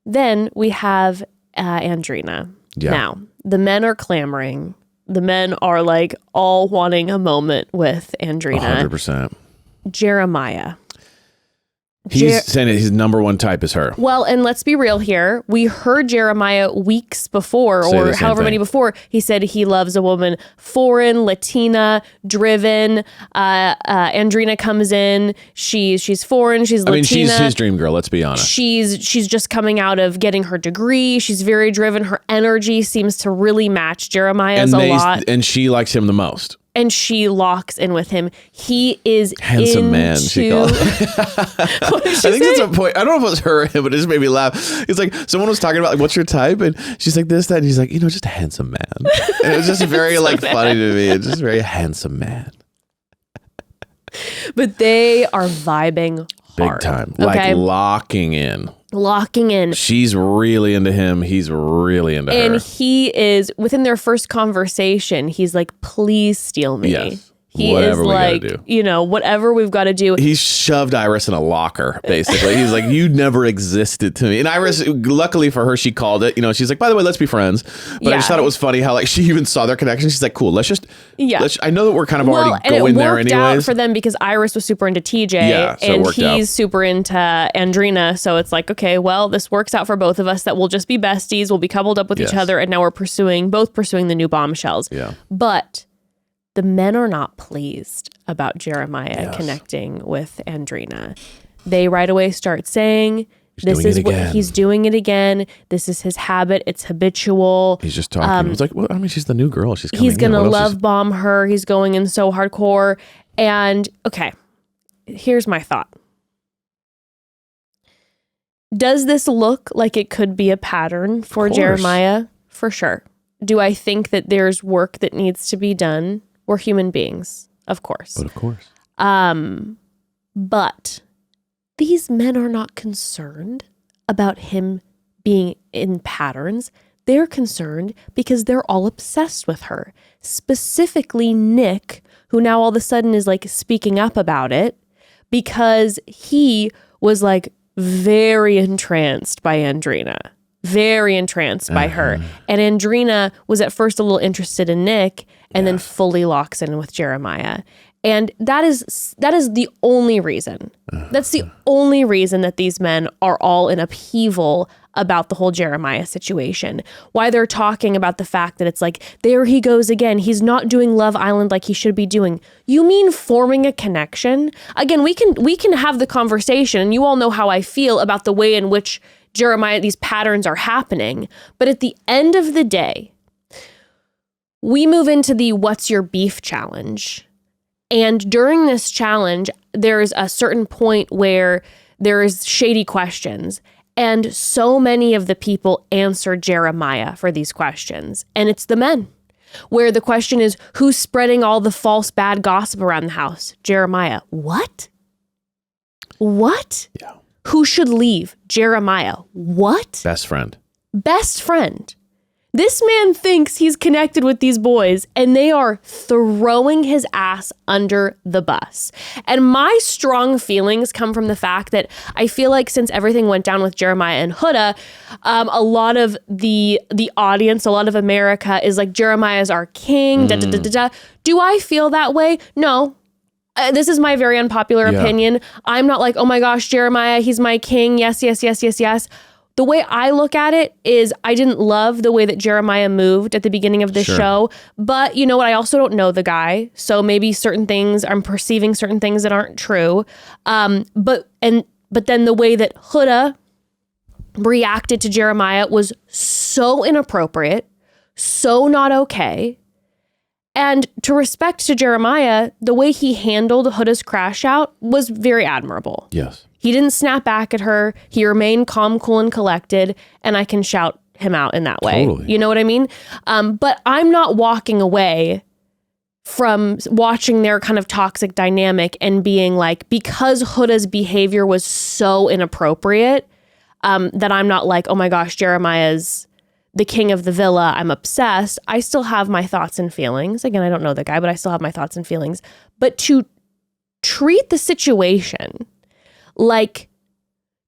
Then we have Andreina. Yeah. Now, the men are clamoring. The men are like all wanting a moment with Andreina. 100%. Jeremiah. He's saying his number one type is her. Well, and let's be real here. We heard Jeremiah weeks before, or however many before. He said he loves a woman foreign, Latina, driven. Andreina comes in. She's foreign. She's Latina. I mean, she's his dream girl. Let's be honest. She's just coming out of getting her degree. She's very driven. Her energy seems to really match Jeremiah's a lot. And she likes him the most. and she locks in with him. He is handsome man. She called. What did she I think say? that's a point. I don't know if it was her or him, but it just made me laugh. It's like someone was talking about like, what's your type, and she's like this, that, and he's like, just a handsome man. And it was just very like funny to me. It's just very handsome man. But they are vibing hard. Big time, Okay? like locking in. Locking in. She's really into him. He's really into her. And he is, within their first conversation, he's like, please steal me. Yes. He Whatever is we like, gotta do. Whatever we've got to do. He shoved Iris in a locker, basically. He's like, you never existed to me. And Iris, luckily for her, she called it. She's like, by the way, let's be friends. But I just thought it was funny how like she even saw their connection. She's like, cool, let's I know that we're kind of already going there anyways. And it worked out for them because Iris was super into TJ and he's super into Andreina. So it's like, okay, well, this works out for both of us that we'll just be besties. We'll be coupled up with each other. And now we're both pursuing the new Bombshells. Yeah. But the men are not pleased about Jeremiah connecting with Andreina. They right away start saying, he's doing it again. This is his habit. It's habitual. He's just talking. It's like, well, I mean, she's the new girl. She's coming He's going to love bomb her. He's going in so hardcore. And okay, here's my thought. Does this look like it could be a pattern for Jeremiah? For sure. Do I think that there's work that needs to be done? We're human beings, of course. But of course. But these men are not concerned about him being in patterns. They're concerned because they're all obsessed with her. Specifically Nick, who now all of a sudden is like speaking up about it because he was like very entranced by Andreina. Very entranced by her. And Andreina was at first a little interested in Nick and then fully locks in with Jeremiah. And that is the only reason. That's the only reason that these men are all in upheaval about the whole Jeremiah situation. Why they're talking about the fact that it's like, there he goes again. He's not doing Love Island like he should be doing. You mean forming a connection? Again, we can have the conversation, and you all know how I feel about the way in which Jeremiah, these patterns are happening. But at the end of the day, we move into the What's Your Beef challenge. And during this challenge, there's a certain point where there's shady questions. And so many of the people answer Jeremiah for these questions. And it's the men, where the question is, who's spreading all the false bad gossip around the house? Jeremiah. What? Yeah. Who should leave? Jeremiah. What? Best friend. Best friend. This man thinks he's connected with these boys, and they are throwing his ass under the bus. And my strong feelings come from the fact that I feel like since everything went down with Jeremiah and Huda, a lot of the audience, a lot of America is like, Jeremiah's our king. Da, da, da, da, da. Do I feel that way? No. This is my very unpopular opinion. I'm not like, oh my gosh, Jeremiah, he's my king. Yes, yes, yes, yes, yes. The way I look at it is I didn't love the way that Jeremiah moved at the beginning of the show. But you know what? I also don't know the guy. So maybe certain things, I'm perceiving certain things that aren't true. But then the way that Huda reacted to Jeremiah was so inappropriate, so not okay. And to respect to Jeremiah, the way he handled Huda's crash out was very admirable. Yes. He didn't snap back at her. He remained calm, cool, and collected. And I can shout him out in that way. Totally. You know what I mean? But I'm not walking away from watching their kind of toxic dynamic and being like, because Huda's behavior was so inappropriate, that I'm not like, oh my gosh, Jeremiah's the king of the villa. I'm obsessed. I still have my thoughts and feelings. Again, I don't know the guy, but I still have my thoughts and feelings. But to treat the situation like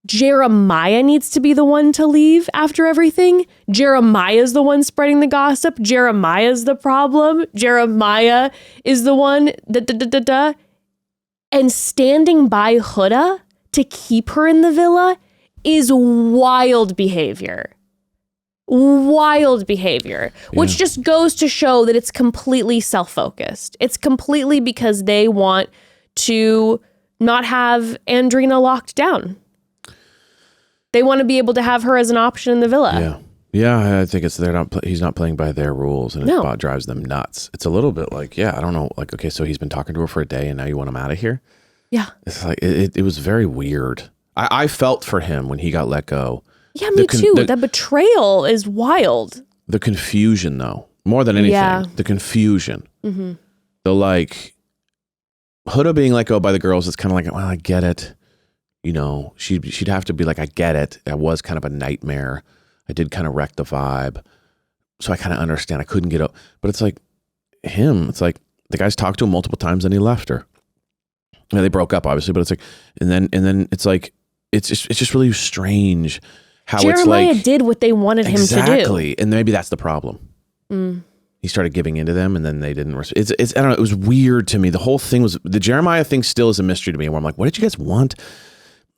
Jeremiah needs to be the one to leave after everything. Jeremiah's the one spreading the gossip. Jeremiah's the problem. Jeremiah is the one and standing by Huda to keep her in the villa is wild behavior. Which just goes to show that it's completely self-focused. It's completely because they want to not have Andreina locked down. They want to be able to have her as an option in the villa. Yeah. Yeah, I think it's he's not playing by their rules, and it drives them nuts. It's a little bit like, I don't know, like, okay, so he's been talking to her for a day, and now you want him out of here? Yeah. It's like, it was very weird. I felt for him when he got let go. Yeah, me too. That betrayal is wild. The confusion, though, more than anything, the confusion. Mm-hmm. The like, Huda being let go by the girls, it's kind of like, well, I get it. You know, she'd have to be like, I get it. That was kind of a nightmare. I did kind of wreck the vibe. So I kind of understand. I couldn't get up. But it's like him. It's like the guy's talked to him multiple times and he left her. Yeah, they broke up, obviously, but it's like, and then it's like, it's just really strange how Jeremiah it's like. did what they wanted him to do. Exactly. And maybe that's the problem. He started giving into them and then they didn't. It's I don't know. It was weird to me. The whole thing was, the Jeremiah thing still is a mystery to me, where I'm like, what did you guys want?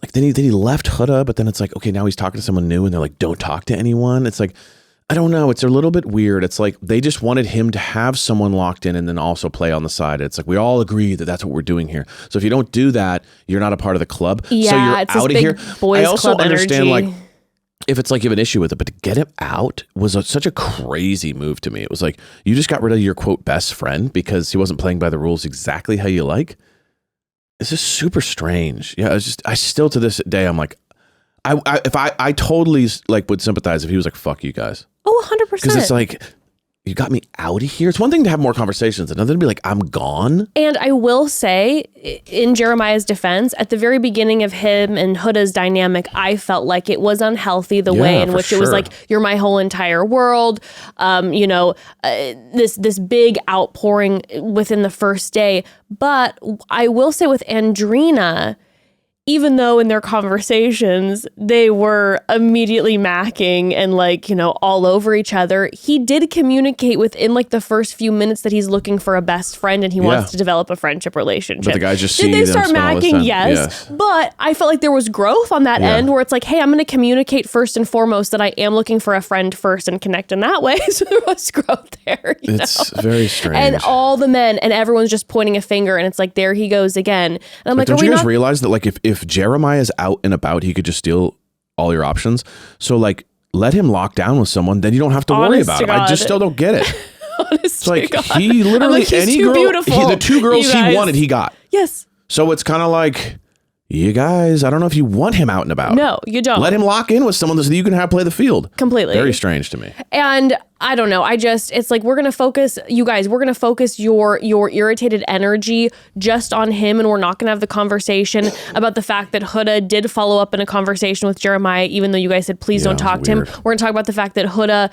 Like then he left Huda, but then it's like, okay, now he's talking to someone new and they're like, don't talk to anyone. It's like, I don't know. It's a little bit weird. It's like they just wanted him to have someone locked in and then also play on the side. It's like we all agree that that's what we're doing here. So if you don't do that, you're not a part of the club. Yeah, so you're it's out this of big here. boys I also club understand energy. like if it's like you have an issue with it, but to get him out was such a crazy move to me. It was like you just got rid of your quote best friend because he wasn't playing by the rules exactly how you like. It's just super strange. Yeah, I still to this day I'm like, I totally like would sympathize if he was like, fuck you guys. Oh, 100%. Because it's like, you got me out of here. It's one thing to have more conversations, another to be like, I'm gone. And I will say, in Jeremiah's defense, at the very beginning of him and Huda's dynamic, I felt like it was unhealthy the way in which it was like, you're my whole entire world. This big outpouring within the first day. But I will say with Andreina, even though in their conversations, they were immediately macking and like, all over each other, he did communicate within like the first few minutes that he's looking for a best friend and he wants to develop a friendship relationship. But the guys just did they start macking? Yes. But I felt like there was growth on that end where it's like, hey, I'm going to communicate first and foremost that I am looking for a friend first and connect in that way. So there was growth there. It's very strange. And all the men and everyone's just pointing a finger and it's like, there he goes again. And I'm like, don't you guys realize that like if Jeremiah's out and about, he could just steal all your options. So like let him lock down with someone, then you don't have to worry about him. I just still don't get it. It's like he literally any girl, the two girls he wanted, he got. Yes. So it's kind of like, you guys, I don't know if you want him out and about. No, you don't. Let him lock in with someone so that you can play the field. Completely. Very strange to me. And I don't know. It's like, we're going to focus, you guys, we're going to focus your irritated energy just on him. And we're not going to have the conversation about the fact that Huda did follow up in a conversation with Jeremiah, even though you guys said, please don't talk to him. We're going to talk about the fact that Huda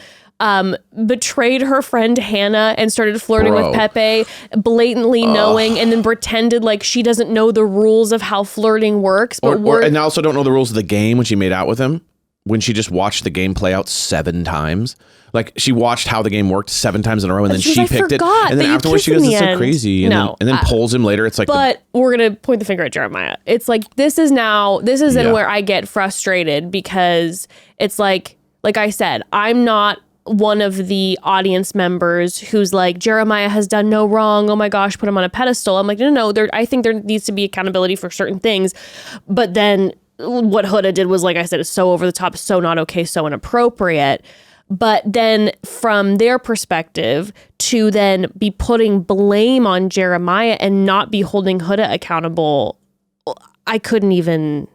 betrayed her friend Hannah and started flirting with Pepe, blatantly knowing, and then pretended like she doesn't know the rules of how flirting works. But and I also don't know the rules of the game when she made out with him, when she just watched the game play out 7 times. Like she watched how the game worked 7 times in a row, and then she picked it. And then afterwards she goes, "It's so crazy." And then pulls him later. It's like, but we're gonna point the finger at Jeremiah. It's like this is where I get frustrated because it's like I said, I'm not one of the audience members who's like, Jeremiah has done no wrong. Oh my gosh, put him on a pedestal. I'm like, no. I think there needs to be accountability for certain things, but then what Huda did was, like I said, is so over the top, so not okay, so inappropriate. But then from their perspective, to then be putting blame on Jeremiah and not be holding Huda accountable, I couldn't even...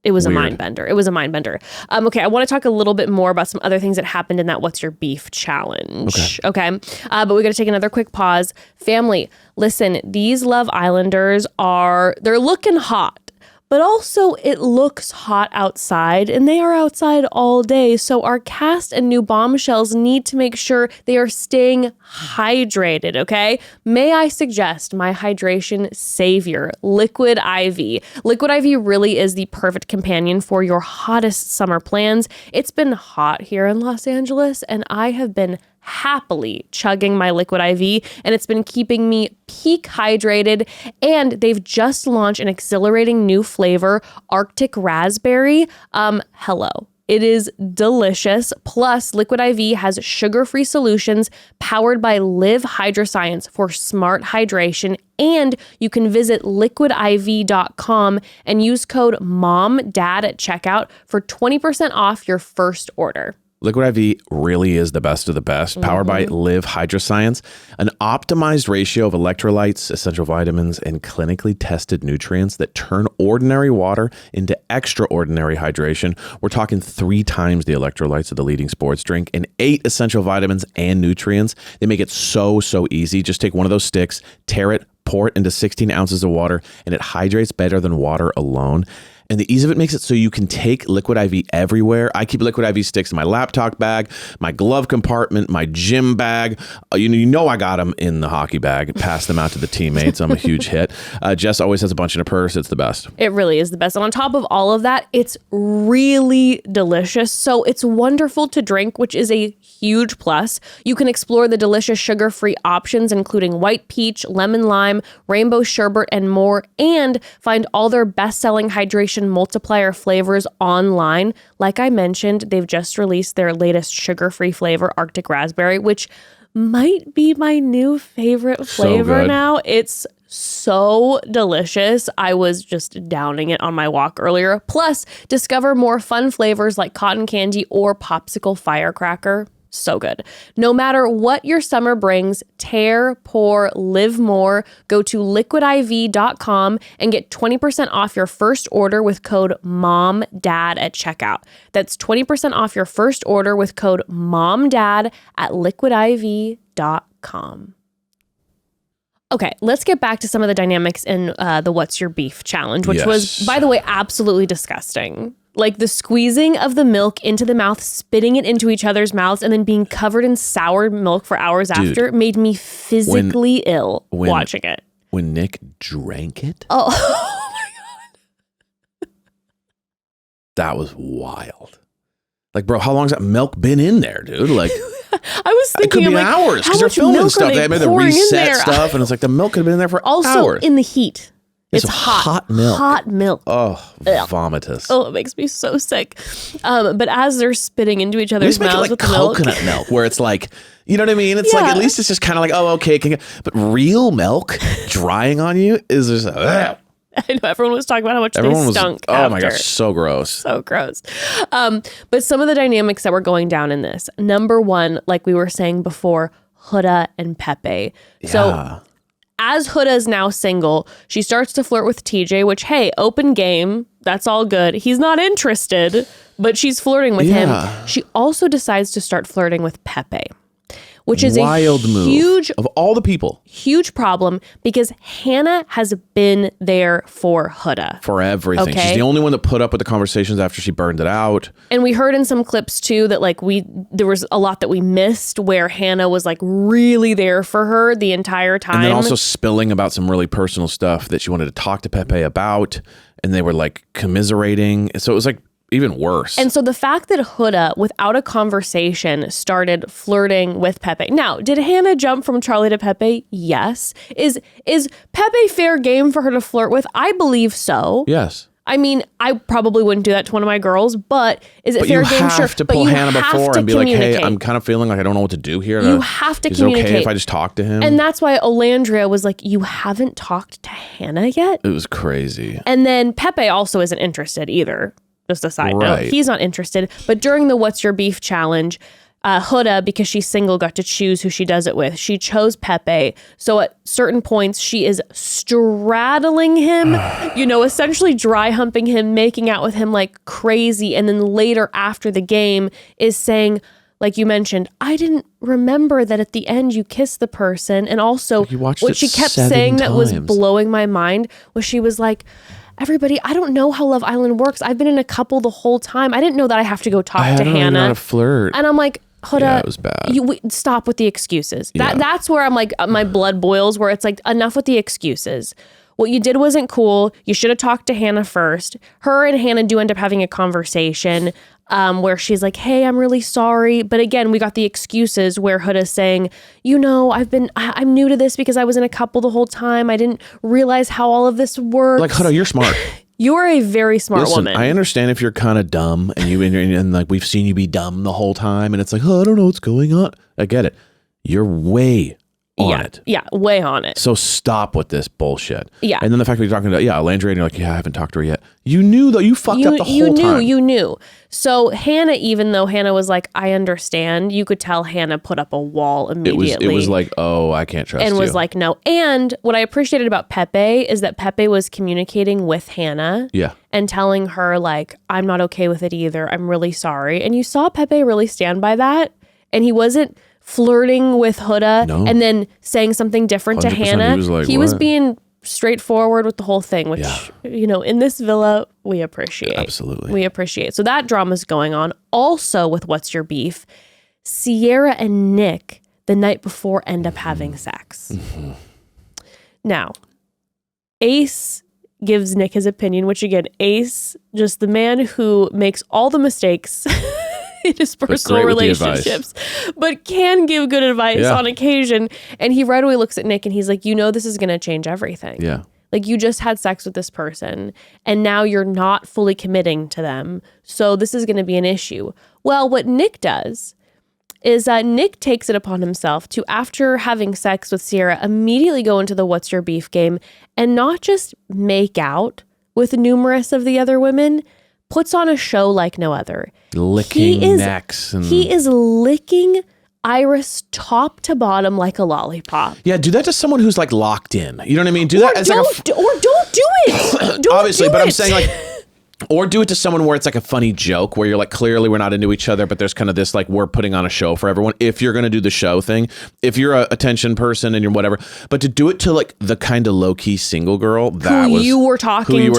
It was Weird. a mind bender. It was a mind bender. Okay, I want to talk a little bit more about some other things that happened in that What's Your Beef challenge. Okay. But we got to take another quick pause. Family, listen, these Love Islanders they're looking hot. But also, it looks hot outside, and they are outside all day. So our cast and new Bombshells need to make sure they are staying hydrated, okay? May I suggest my hydration savior, Liquid IV. Liquid IV really is the perfect companion for your hottest summer plans. It's been hot here in Los Angeles, and I have been happily chugging my Liquid IV, and it's been keeping me peak hydrated. And they've just launched an exhilarating new flavor, Arctic Raspberry. Hello. It is delicious. Plus, Liquid IV has sugar-free solutions powered by Live Hydroscience for smart hydration. And you can visit liquidiv.com and use code MOMDAD at checkout for 20% off your first order. Liquid IV really is the best of the best. Powered by Live Hydroscience, an optimized ratio of electrolytes, essential vitamins, and clinically tested nutrients that turn ordinary water into extraordinary hydration. We're talking 3 times the electrolytes of the leading sports drink and 8 essential vitamins and nutrients. They make it so easy. Just take one of those sticks, tear it, pour it into 16 ounces of water, and it hydrates better than water alone. And the ease of it makes it so you can take Liquid IV everywhere. I keep Liquid IV sticks in my laptop bag, my glove compartment, my gym bag. You know I got them in the hockey bag. Pass them out to the teammates. I'm a huge hit. Jess always has a bunch in her purse. It's the best. It really is the best. And on top of all of that, it's really delicious. So it's wonderful to drink, which is a huge plus. You can explore the delicious sugar-free options, including white peach, lemon lime, rainbow sherbet, and more, and find all their best-selling hydration multiplier flavors online. Like I mentioned, they've just released their latest sugar-free flavor, Arctic Raspberry, which might be my new favorite flavor now. It's so delicious. I was just downing it on my walk earlier. Plus, discover more fun flavors like cotton candy or popsicle firecracker. So good. No matter what your summer brings, tear, pour, live more. Go to liquidiv.com and get 20% off your first order with code MOMDAD at checkout. That's 20% off your first order with code MOMDAD at liquidiv.com. Okay, let's get back to some of the dynamics in the What's Your Beef challenge, which was, by the way, absolutely disgusting. Like the squeezing of the milk into the mouth, spitting it into each other's mouths, and then being covered in sour milk for hours after made me physically ill watching it. When Nick drank it? Oh, oh my God. That was wild. Like, bro, how long's that milk been in there, dude? Like, I was thinking, it could be hours because they're filming stuff. They made the reset stuff, and it's like the milk could have been in there for hours. Also, in the heat. It's hot milk. Hot milk. Oh, vomitous. Oh, it makes me so sick. But as they're spitting into each other's mouths with the milk. Coconut milk, where it's like, you know what I mean? It's like, at least it's just kind of like, oh, okay. But real milk drying on you is just, I know everyone was talking about how much they stunk. Oh my gosh, so gross. So gross. But some of the dynamics that were going down in this. Number one, like we were saying before, Huda and Pepe. Yeah. So as Huda is now single, she starts to flirt with TJ, which, hey, open game. That's all good. He's not interested, but she's flirting with him. She also decides to start flirting with Pepe, which is wild a huge move of all the people. Huge problem because Hannah has been there for Huda. For everything. Okay? She's the only one that put up with the conversations after she burned it out. And we heard in some clips too that like there was a lot that we missed where Hannah was like really there for her the entire time. And then also spilling about some really personal stuff that she wanted to talk to Pepe about. And they were like commiserating. So it was like even worse. And so the fact that Huda, without a conversation, started flirting with Pepe. Now, did Hannah jump from Charlie to Pepe? Yes. Is Pepe fair game for her to flirt with? I believe so. Yes. I mean, I probably wouldn't do that to one of my girls, but is it fair game? Sure. But you have to pull Hannah before and be like, hey, I'm kind of feeling like I don't know what to do here. You have to communicate. Is it okay if I just talk to him? And that's why Olandria was like, you haven't talked to Hannah yet? It was crazy. And then Pepe also isn't interested either. Just a side note. He's not interested. But during the What's Your Beef challenge, Huda, because she's single, got to choose who she does it with. She chose Pepe. So at certain points, she is straddling him, essentially dry humping him, making out with him like crazy. And then later after the game is saying, like you mentioned, I didn't remember that at the end you kissed the person. And also what she kept saying that was blowing my mind was she was like, everybody, I don't know how Love Island works. I've been in a couple the whole time. I didn't know that I have to go talk to Hannah. I don't know how to flirt. And I'm like, Huda, yeah, it was bad. Stop with the excuses. That's where I'm like, my blood boils, where it's like, enough with the excuses. What you did wasn't cool. You should have talked to Hannah first. Her and Hannah do end up having a conversation where she's like, hey, I'm really sorry. But again, we got the excuses where Huda's saying, I'm new to this because I was in a couple the whole time. I didn't realize how all of this works. Like, Huda, you're smart. You're a very smart woman. I understand if you're kind of dumb and like we've seen you be dumb the whole time and it's like, oh, I don't know what's going on. I get it. You're way, on it. Yeah, way on it. So stop with this bullshit. Yeah. And then the fact that you're talking to, Landry, and you're like, I haven't talked to her yet. You knew, though. You fucked up the whole time. You knew. So Hannah, even though Hannah was like, I understand, you could tell Hannah put up a wall immediately. It was like, oh, I can't trust you. And was like, no. And what I appreciated about Pepe is that Pepe was communicating with Hannah. Yeah. And telling her, like, I'm not okay with it either. I'm really sorry. And you saw Pepe really stand by that. And he wasn't flirting with Huda and then saying something different to Hannah. He was being straightforward with the whole thing, which, in this villa, we appreciate. Absolutely. We appreciate. So that drama's going on. Also with What's Your Beef, Cierra and Nick, the night before, end up having sex. Mm-hmm. Now, Ace gives Nick his opinion, which again, Ace, just the man who makes all the mistakes in his personal relationships, but can give good advice on occasion. And he right away looks at Nick and he's like, this is going to change everything. Yeah. Like, you just had sex with this person and now you're not fully committing to them. So this is going to be an issue. Well, what Nick does is that Nick takes it upon himself to, after having sex with Cierra, immediately go into the What's Your Beef game and not just make out with numerous of the other women, puts on a show like no other. Licking necks. He is licking Iris top to bottom like a lollipop. Yeah, do that to someone who's like locked in. You know what I mean? Do that as don't do it. Don't obviously, do but it. I'm saying like, or do it to someone where it's like a funny joke where you're like, clearly we're not into each other, but there's kind of this like, we're putting on a show for everyone. If you're going to do the show thing, if you're a attention person and you're whatever, but to do it to like the kind of low key single girl who you were talking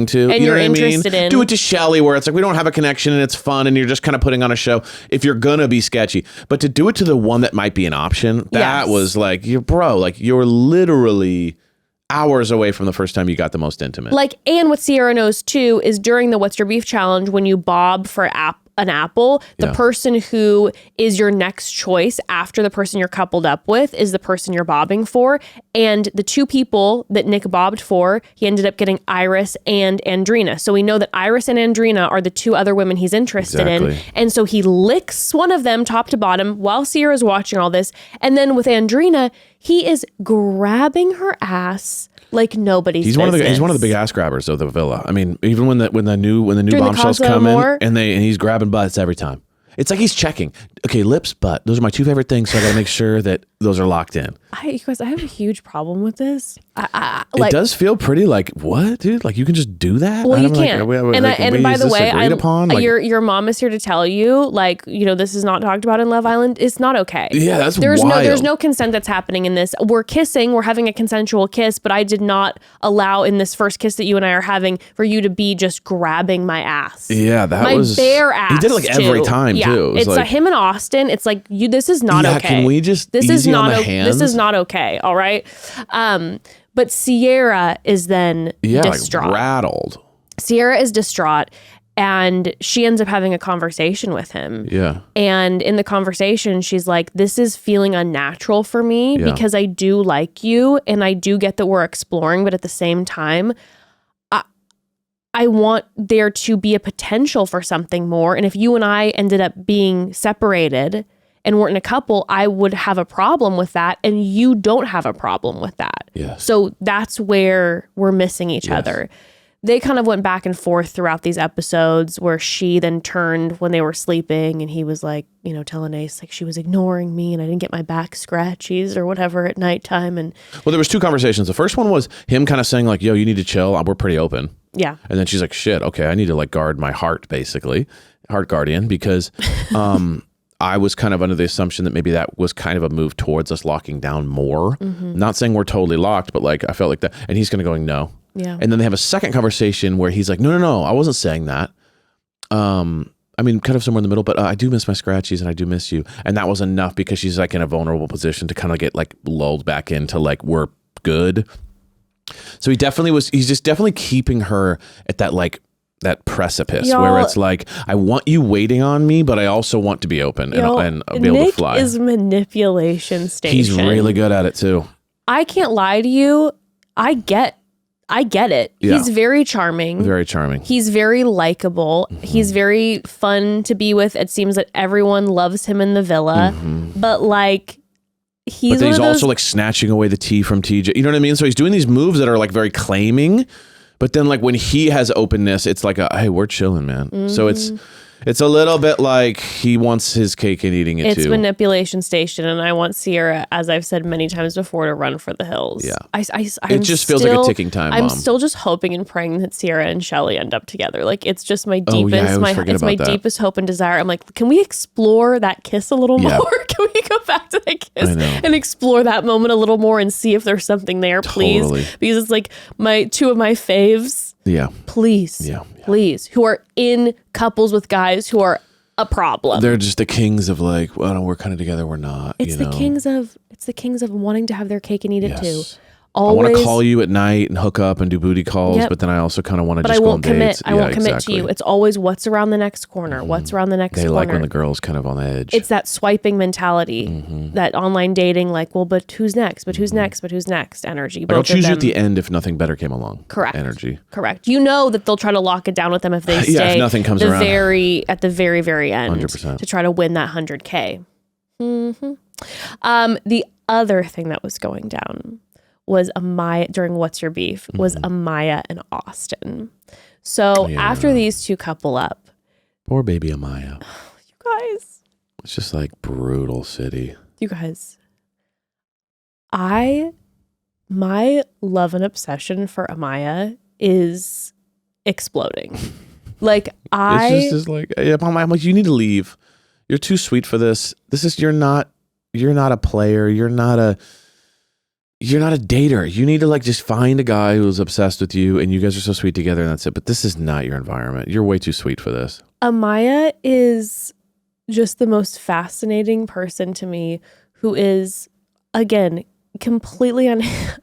to, and you know you're what interested I mean? in. Do it to Shelly where it's like, we don't have a connection and it's fun and you're just kind of putting on a show if you're going to be sketchy, but to do it to the one that might be an option, that was like, you're literally hours away from the first time you got the most intimate. Like, and what Cierra knows too is during the What's Your Beef challenge, when you bob for an apple, the person who is your next choice after the person you're coupled up with is the person you're bobbing for. And the two people that Nick bobbed for, he ended up getting Iris and Andreina. So we know that Iris and Andreina are the two other women he's interested in. And so he licks one of them top to bottom while Sierra's watching all this. And then with Andreina, he is grabbing her ass like nobody's business. He's one of the big ass grabbers of the villa. I mean, even when the new Bombshells come Amor? in and he's grabbing butts every time. It's like he's checking. Okay, lips, butt. Those are my two favorite things, so I gotta make sure that those are locked in. You guys, I have a huge problem with this. It does feel pretty like, what, dude? Like, you can just do that? Well, you can't. And by the way, your mom is here to tell you, like, this is not talked about in Love Island. It's not okay. Yeah, that's wild. There's no consent that's happening in this. We're kissing. We're having a consensual kiss, but I did not allow in this first kiss that you and I are having for you to be just grabbing my ass. Yeah, my bare ass. He did it like every time too. It's like him and Austin. It's like this is not okay. Can we just easy on the hands? This is not okay. All right. But Cierra is then distraught. Like rattled. Cierra is distraught and she ends up having a conversation with him. Yeah. And in the conversation, she's like, this is feeling unnatural for me because I do like you and I do get that we're exploring, but at the same time, I want there to be a potential for something more. And if you and I ended up being separated and weren't a couple, I would have a problem with that. And you don't have a problem with that. Yes. So that's where we're missing each other. They kind of went back and forth throughout these episodes where she then turned when they were sleeping and he was like, telling Ace like she was ignoring me and I didn't get my back scratchies or whatever at nighttime. And well, there was two conversations. The first one was him kind of saying like, yo, you need to chill. We're pretty open. Yeah. And then she's like, shit, okay, I need to like guard my heart, basically. Heart guardian, because I was kind of under the assumption that maybe that was kind of a move towards us locking down more. Mm-hmm. Not saying we're totally locked, but like I felt like that. And he's kind of going, no. Yeah. And then they have a second conversation where he's like, no, I wasn't saying that. I mean, kind of somewhere in the middle, but I do miss my scratchies and I do miss you. And that was enough because she's like in a vulnerable position to kind of get like lulled back into like, we're good. So he's just definitely keeping her at that like that precipice where it's like, I want you waiting on me, but I also want to be open and be able to fly. Nick is manipulation station. He's really good at it too. I can't lie to you. I get it. Yeah. He's very charming. Very charming. He's very likable. Mm-hmm. He's very fun to be with. It seems that everyone loves him in the villa. Mm-hmm. But like, he's but then one he's of those, also like snatching away the tea from TJ. You know what I mean? So he's doing these moves that are like very claiming, but then like when he has openness, it's like, hey, we're chilling, man. So it's a little bit like he wants his cake and eating it too. It's manipulation station, and I want Cierra, as I've said many times before, to run for the hills. Yeah. It just feels like a ticking time bomb. I'm still just hoping and praying that Cierra and Shelly end up together. Like, it's just my deepest, I always forget about that. deepest hope and desire. I'm like, can we explore that kiss a little more? Can we go back to that kiss and explore that moment a little more and see if there's something there, please? Totally. Because it's like two of my faves. Yeah. Please. Yeah. Please. Who are in couples with guys who are a problem. They're just the kings of like, well, no, we're kind of together, we're not. It's the kings of wanting to have their cake and eat it too. Always. I want to call you at night and hook up and do booty calls, but then I also kind of want to just go on dates. I won't commit to you. It's always what's around the next corner. What's around the next corner. They like when the girl's kind of on the edge. It's that swiping mentality, that online dating, like, well, but who's next? But who's next? But who's next? Energy. Like, I'll choose you at the end if nothing better came along. Correct. Energy. Correct. You know that they'll try to lock it down with them if they stay if nothing comes around. At the very, very end 100%. to try to win that 100K. The other thing that was going down was Amaya during What's Your Beef was Amaya and Austin. So after these two couple up. Poor baby Amaya. You guys. It's just like brutal city. You guys. My love and obsession for Amaya is exploding. Like It's just like, I'm like, you need to leave. You're too sweet for this. You're not a player. You're not a dater. You need to like just find a guy who's obsessed with you and you guys are so sweet together and that's it. But this is not your environment. You're way too sweet for this. Amaya is just the most fascinating person to me who is, again, completely unhinged.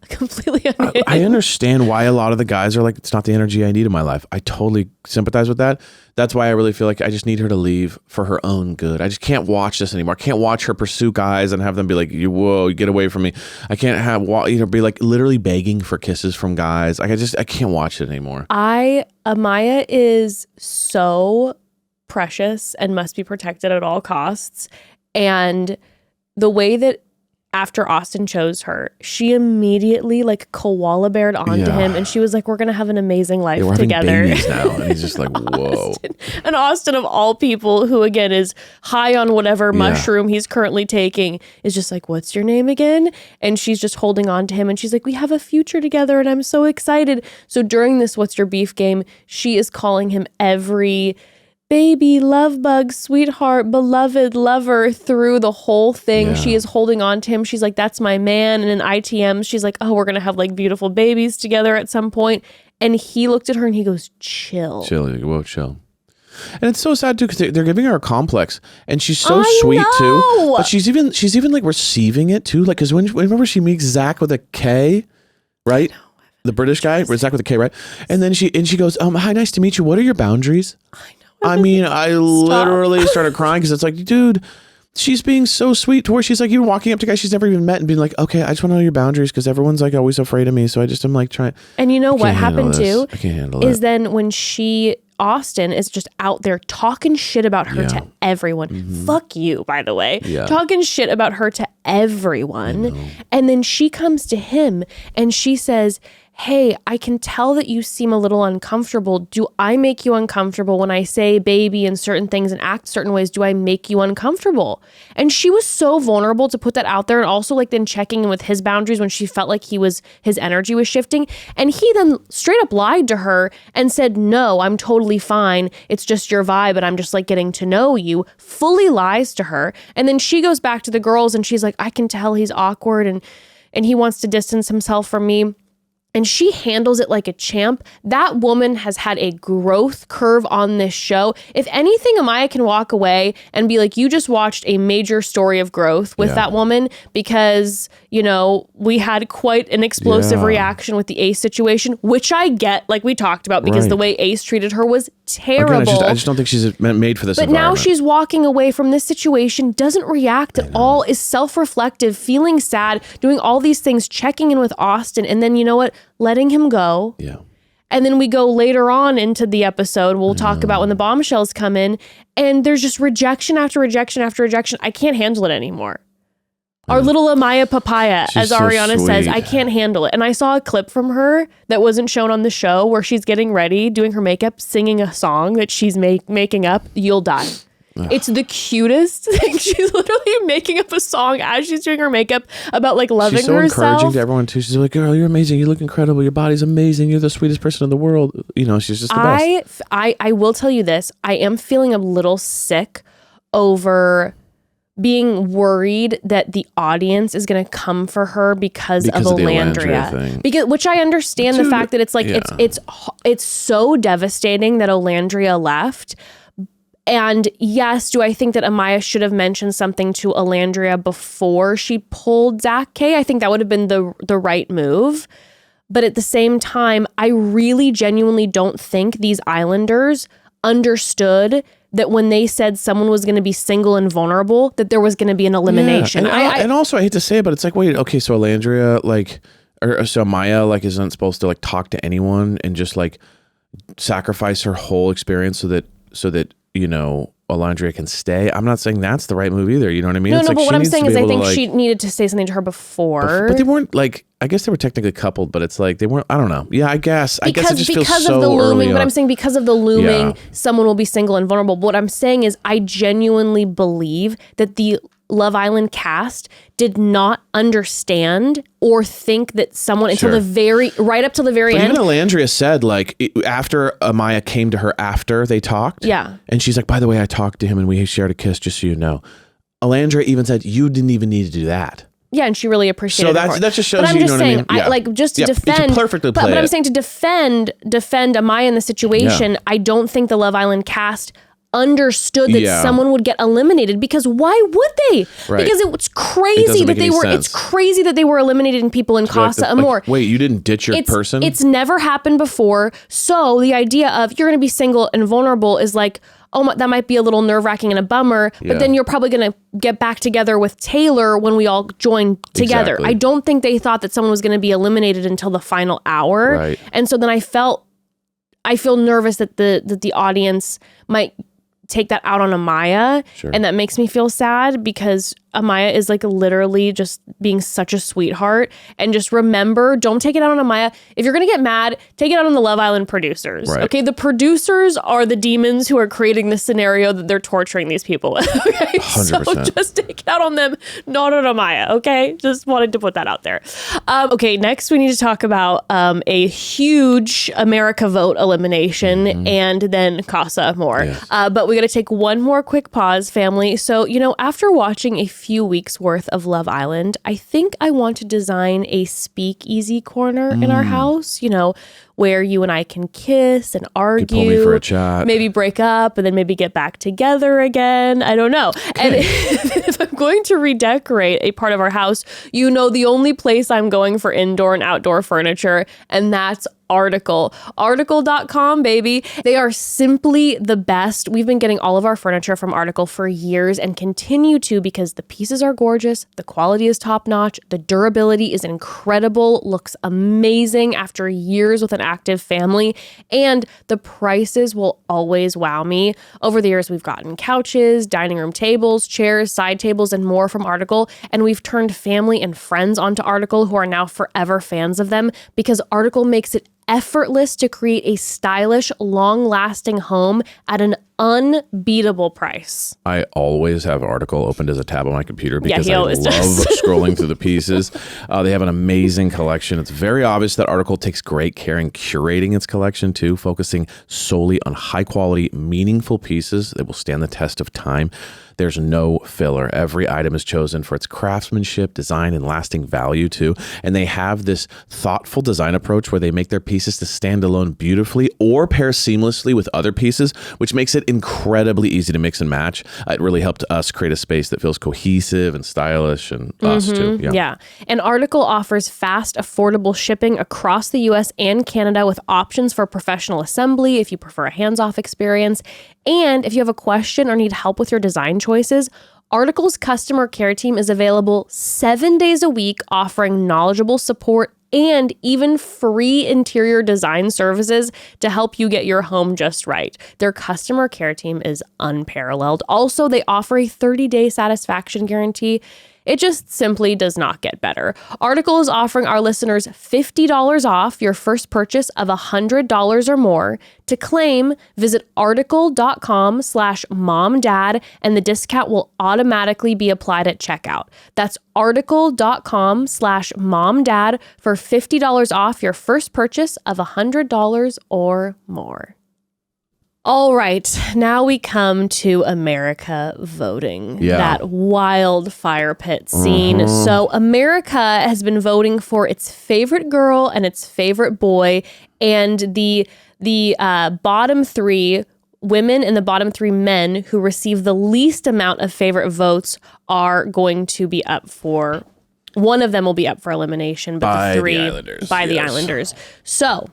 I understand why a lot of the guys are like, it's not the energy I need in my life. I totally sympathize with that. That's why I really feel like I just need her to leave for her own good. I just can't watch this anymore. I can't watch her pursue guys and have them be like, whoa, get away from me. I can't be like literally begging for kisses from guys. Like I can't watch it anymore. Amaya is so precious and must be protected at all costs. And the way that after Austin chose her, she immediately like koala beared onto him and she was like, we're going to have an amazing life together. Having babies now. And he's just like, whoa. Austin of all people, who again is high on whatever mushroom he's currently taking, is just like, what's your name again? And she's just holding on to him and she's like, we have a future together and I'm so excited. So during this What's Your Beef game, she is calling him every baby, love bug, sweetheart, beloved, lover through the whole thing. She is holding on to him. She's like, that's my man. And in ITMs, she's like, oh, we're going to have like beautiful babies together at some point. And he looked at her and he goes, chill. Whoa, chill. And it's so sad too, because they're giving her a complex and she's so sweet too. But she's even like receiving it too. Like, because remember she meets Zach with a K, right? The British guy, Zach with a K, right? And then she goes, hi, nice to meet you. What are your boundaries? I mean, I literally started crying because it's like, dude, she's being so sweet to where she's like even walking up to guys she's never even met and being like, okay, I just want to know your boundaries because everyone's like always afraid of me. So I'm like trying. And you know what happened too? I can't handle it. Is then when Austin is just out there talking shit about her to everyone. Fuck you, by the way. Talking shit about her to everyone. And then she comes to him and she says, hey, I can tell that you seem a little uncomfortable. Do I make you uncomfortable when I say baby and certain things and act certain ways? Do I make you uncomfortable? And she was so vulnerable to put that out there and also like then checking in with his boundaries when she felt like his energy was shifting. And he then straight up lied to her and said, no, I'm totally fine. It's just your vibe and I'm just like getting to know you. Fully lies to her. And then she goes back to the girls and she's like, I can tell he's awkward and he wants to distance himself from me. And she handles it like a champ. That woman has had a growth curve on this show. If anything, Amaya can walk away and be like, you just watched a major story of growth with that woman because, you know, we had quite an explosive reaction with the Ace situation, which I get, like we talked about, because the way Ace treated her was terrible. Again, I just don't think she's made for this But now she's walking away from this situation, doesn't react at all, is self-reflective, feeling sad, doing all these things, checking in with Austin. And then, you know what? Letting him go. Yeah. And then we go later on into the episode. We'll talk about when the bombshells come in and there's just rejection after rejection after rejection. I can't handle it anymore. Our little Amaya papaya, She's as so Ariana says, sweet. I can't handle it. And I saw a clip from her that wasn't shown on the show where she's getting ready, doing her makeup, singing a song that she's making up. You'll die. It's the cutest thing. She's literally making up a song as she's doing her makeup about like loving She's so herself. encouraging to everyone too. She's like, girl, you're amazing. You look incredible. Your body's amazing. You're the sweetest person in the world. You know, she's just the best. I will tell you this. I am feeling a little sick over being worried that the audience is going to come for her because of the Elandria thing. because which I understand the fact that it's like it's so devastating that Elandria left. And yes, do I think that Amaya should have mentioned something to Elandria before she pulled Zach K? I think that would have been the right move. But at the same time, I really genuinely don't think these Islanders understood that when they said someone was going to be single and vulnerable, that there was going to be an elimination. Yeah. And also, I hate to say it, but it's like, wait, okay, so Elandria, like, or so Amaya, like, isn't supposed to like talk to anyone and just like sacrifice her whole experience so that you know, Elandria can stay. I'm not saying that's the right move either. You know what I mean? No, it's no, like but what I'm saying is I think like, she needed to say something to her before. But they weren't like, I guess they were technically coupled, but it's like they weren't, I don't know. Yeah, I guess it just feels so of the early looming, on. but I'm saying because of the looming, Yeah. someone will be single and vulnerable. But what I'm saying is I genuinely believe that the Love Island cast did not understand or think that someone until right up till the very But end. even Elandria said, like, after Amaya came to her after they talked. Yeah. And she's like, by the way, I talked to him and we shared a kiss, just so you know. Elandria even said, you didn't even need to do that. Yeah, and she really appreciated it. So that just shows but I'm you just know saying, what I mean? Yeah. like just to Yeah, defend. to perfectly but play I'm it. saying to defend Amaya in the situation. Yeah. I don't think the Love Island cast understood that Yeah. someone would get eliminated because why would they? Right. Because it's It crazy doesn't that make they any were. sense. It's crazy that they were eliminating people in Casa Amor. Wait, you didn't ditch your person? It's never happened before. So the idea of you're going to be single and vulnerable is like, oh, that might be a little nerve wracking and a bummer, Yeah. but then you're probably going to get back together with Taylor when we all join together. Exactly. I don't think they thought that someone was going to be eliminated until the final hour. Right. And so then I feel nervous that the audience might take that out on Amaya. Sure. And that makes me feel sad because Amaya is like literally just being such a sweetheart. And just remember, don't take it out on Amaya. If you're going to get mad, take it out on the Love Island producers. Right. Okay. The producers are the demons who are creating the scenario that they're torturing these people with. Okay. 100%. So just take it out on them, not on Amaya. Okay. Just wanted to put that out there. Okay. Next, we need to talk about a huge America vote elimination and then Casa Amor. Yes. But we got to take one more quick pause, family. So, you know, after watching a few weeks worth of Love Island, I think I want to design a speakeasy corner in our house, you know, where you and I can kiss and argue. pull me for a chat. Maybe break up and then maybe get back together again. I don't know. Okay. And if I'm going to redecorate a part of our house, you know, the only place I'm going for indoor and outdoor furniture, and that's Article. Article.com, baby. They are simply the best. We've been getting all of our furniture from Article for years and continue to because the pieces are gorgeous, the quality is top notch, the durability is incredible, looks amazing after years with an active family, and the prices will always wow me. Over the years, we've gotten couches, dining room tables, chairs, side tables, and more from Article, and we've turned family and friends onto Article who are now forever fans of them because Article makes it effortless to create a stylish, long-lasting home at an unbeatable price. I always have Article opened as a tab on my computer because he I love always does. scrolling through the pieces. They have an amazing collection. It's very obvious that Article takes great care in curating its collection too, focusing solely on high-quality, meaningful pieces that will stand the test of time. There's no filler. Every item is chosen for its craftsmanship, design, and lasting value too. And they have this thoughtful design approach where they make their pieces to stand alone beautifully or pair seamlessly with other pieces, which makes it incredibly easy to mix and match. It really helped us create a space that feels cohesive and stylish, and us too. Yeah. And Article offers fast, affordable shipping across the US and Canada with options for professional assembly if you prefer a hands-off experience. And if you have a question or need help with your design choices, Article's customer care team is available 7 days a week, offering knowledgeable support and even free interior design services to help you get your home just right. Their customer care team is unparalleled. Also, they offer a 30-day satisfaction guarantee. It just simply does not get better. Article is offering our listeners $50 off your first purchase of $100 or more. To claim, visit article.com/momdad and the discount will automatically be applied at checkout. That's article.com/momdad for $50 off your first purchase of $100 or more. All right, now we come to America voting. Yeah. That wildfire pit scene. So America has been voting for its favorite girl and its favorite boy, and the bottom three women and the bottom three men who receive the least amount of favorite votes are going to be up for. One of them will be up for elimination, but By the three the Islanders, by the yes. Islanders. So.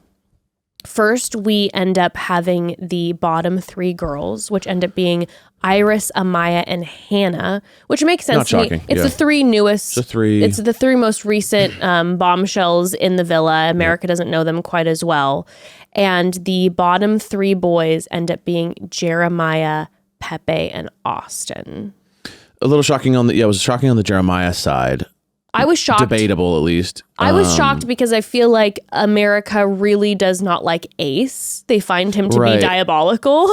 First, we end up having the bottom three girls, which end up being Iris, Amaya, and Hannah, which makes sense Not to me. shocking, It's yeah. the three newest. It's the three most recent bombshells in the villa. America doesn't know them quite as well. And the bottom three boys end up being Jeremiah, Pepe, and Austin. A little shocking it was shocking on the Jeremiah side. I was shocked. Debatable, at least. I was shocked because I feel like America really does not like Ace. They find him to be diabolical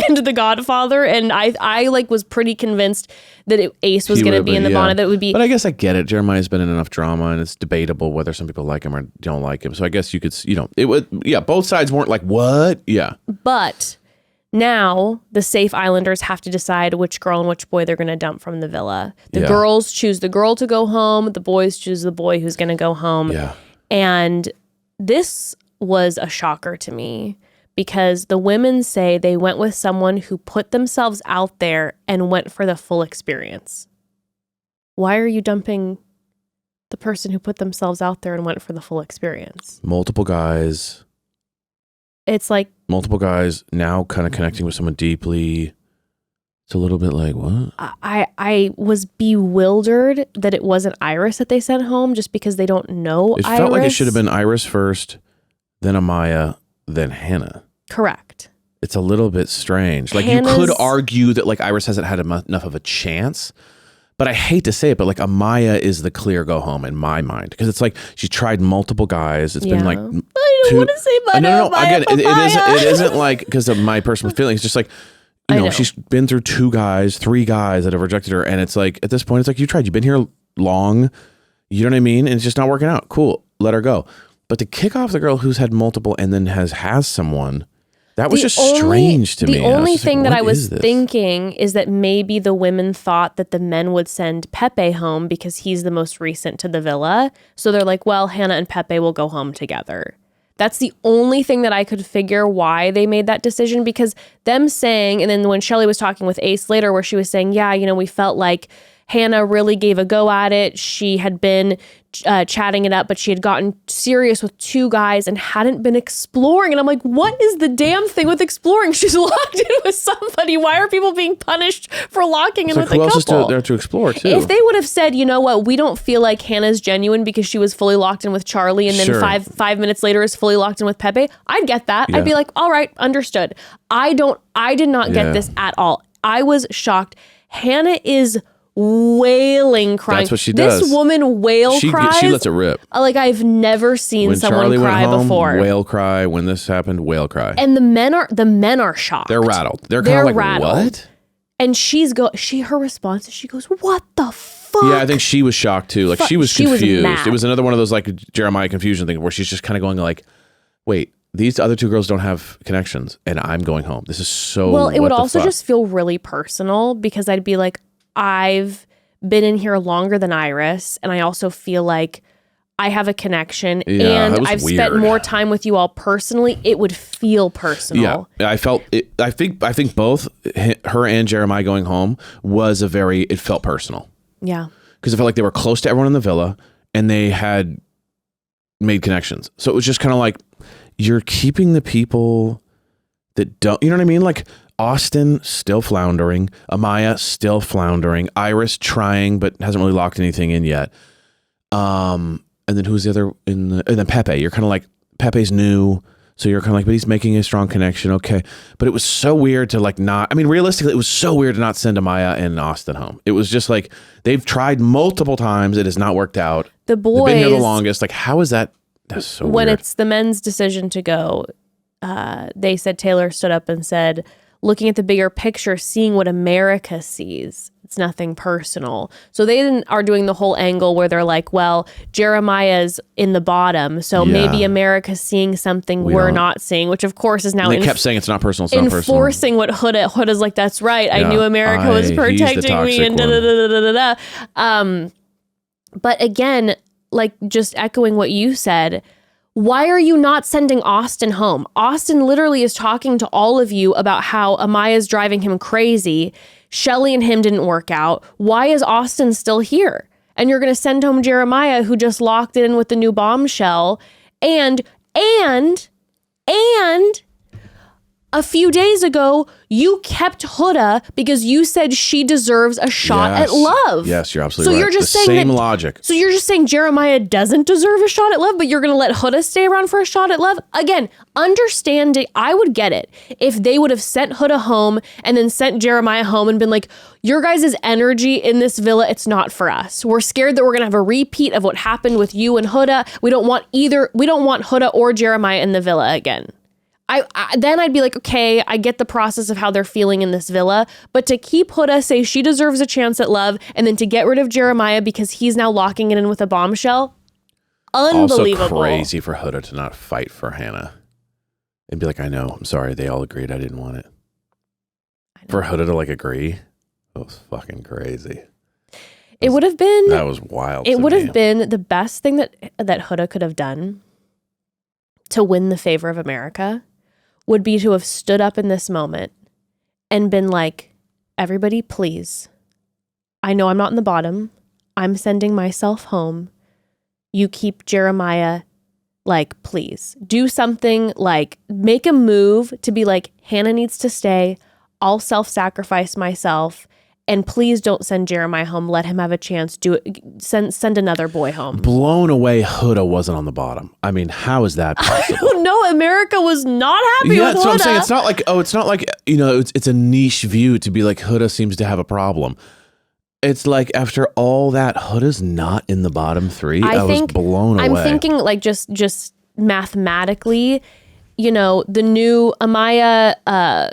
and the Godfather. And I was pretty convinced that Ace was going to be in the bonnet. That would be. But I guess I get it. Jeremiah's been in enough drama, and it's debatable whether some people like him or don't like him. So I guess you could, it would. Yeah, both sides weren't like what. Yeah, but. Now, the safe Islanders have to decide which girl and which boy they're going to dump from the villa. The girls choose the girl to go home. The boys choose the boy who's going to go home. Yeah. And this was a shocker to me because the women say they went with someone who put themselves out there and went for the full experience. Why are you dumping the person who put themselves out there and went for the full experience? multiple guys. It's like Multiple guys now kind of connecting with someone deeply. It's a little bit like, what? I was bewildered that it wasn't Iris that they sent home just because they don't know It Iris. felt like it should have been Iris first, then Amaya, then Hannah. Correct. It's a little bit strange. Like you could argue that like Iris hasn't had enough of a chance, but I hate to say it, but like Amaya is the clear go home in my mind because it's like she tried multiple guys. It's been like I don't want to say but no. Again, it isn't like because of my personal feelings. It's just like you know she's been through three guys that have rejected her, and it's like at this point it's like you tried. You've been here long. You know what I mean? And it's just not working out. Cool, let her go. But to kick off the girl who's had multiple and then has someone. That was just strange to me. The only thing that I was thinking is that maybe the women thought that the men would send Pepe home because he's the most recent to the villa. So they're like, well, Hannah and Pepe will go home together. That's the only thing that I could figure why they made that decision because them saying, and then when Shelley was talking with Ace later where she was saying, yeah, we felt like Hannah really gave a go at it. She had been chatting it up, but she had gotten serious with two guys and hadn't been exploring. And I'm like, what is the damn thing with exploring? She's locked in with somebody. Why are people being punished for locking in with a couple? Who else is there to explore too? If they would have said, you know what, we don't feel like Hannah's genuine because she was fully locked in with Charlie and then five minutes later is fully locked in with Pepe, I'd get that. Yeah. I'd be like, all right, understood. I did not get this at all. I was shocked. Hannah is wailing, crying. That's what she does. This woman cries. She lets it rip. Like I've never seen when someone Charlie cry went home, before. Wail cry. When this happened, wail cry. And the men are shocked. They're rattled. They're kind of like, rattled. What? And her response is she goes, what the fuck? Yeah, I think she was shocked too. Like she was confused. Was it was another one of those like Jeremiah confusion thing where she's just kind of going like, wait, these other two girls don't have connections and I'm going home. This is so well, it would also just feel really personal because I'd be like, I've been in here longer than Iris, and I also feel like I have a connection, and I've spent more time with you all personally. It would feel personal. Yeah, I felt it. I think both her and Jeremiah going home was it felt personal. Yeah, because I felt like they were close to everyone in the villa, and they had made connections. So it was just kind of like you're keeping the people that don't. You know what I mean? Like. Austin still floundering, Amaya still floundering, Iris trying but hasn't really locked anything in yet. And then who's the other and then Pepe? You're kind of like Pepe's new, So you're kind of like, but he's making a strong connection. Okay. But it was so weird to like not, I mean, realistically, it was so weird to not send Amaya and Austin home. It was just like, they've tried multiple times. It has not worked out. The boys. They've been here the longest. Like, how is that? That's so when weird. it's the men's decision to go, they said Taylor stood up and said, looking at the bigger picture, seeing what America sees. It's nothing personal. So they then are doing the whole angle where they're like, well, Jeremiah's in the bottom, so maybe America's seeing something we're not seeing, which of course is now they kept saying it's not personal, it's not personal. Enforcing what Huda's like, that's right. I knew America was protecting me and da-da-da-da-da-da. But again, like just echoing what you said, why are you not sending Austin home? Austin literally is talking to all of you about how Amaya's driving him crazy. Shelly and him didn't work out. Why is Austin still here? And you're going to send home Jeremiah, who just locked in with the new bombshell. And a few days ago, you kept Huda because you said she deserves a shot at love. Yes, you're absolutely right. You're just saying same logic. So you're just saying Jeremiah doesn't deserve a shot at love, but you're going to let Huda stay around for a shot at love? Again, understanding, I would get it if they would have sent Huda home and then sent Jeremiah home and been like, your guys' energy in this villa, it's not for us. We're scared that we're going to have a repeat of what happened with you and Huda. We don't want Huda or Jeremiah in the villa again. Then I'd be like, okay, I get the process of how they're feeling in this villa, but to keep Huda, say she deserves a chance at love, and then to get rid of Jeremiah because he's now locking it in with a bombshell, unbelievable. Also crazy for Huda to not fight for Hannah and be like, I know, I'm sorry, they all agreed I didn't want it. For Huda to like agree, that was fucking crazy. It would have been... That was wild. It would have been the best thing that Huda could have done to win the favor of America would be to have stood up in this moment and been like, everybody, please. I know I'm not in the bottom. I'm sending myself home. You keep Jeremiah, like, please. Do something, like, make a move to be like, Hannah needs to stay. I'll self-sacrifice myself. And please don't send Jeremiah home. Let him have a chance. Do it. Send another boy home. Blown away Huda wasn't on the bottom. I mean, how is that possible? I don't know. America was not happy with Huda. That's what I'm saying. It's not like, you know, it's a niche view to be like, Huda seems to have a problem. It's like, after all that, Huda's not in the bottom three. I was blown away. I'm thinking like just mathematically, you know, the new Amaya,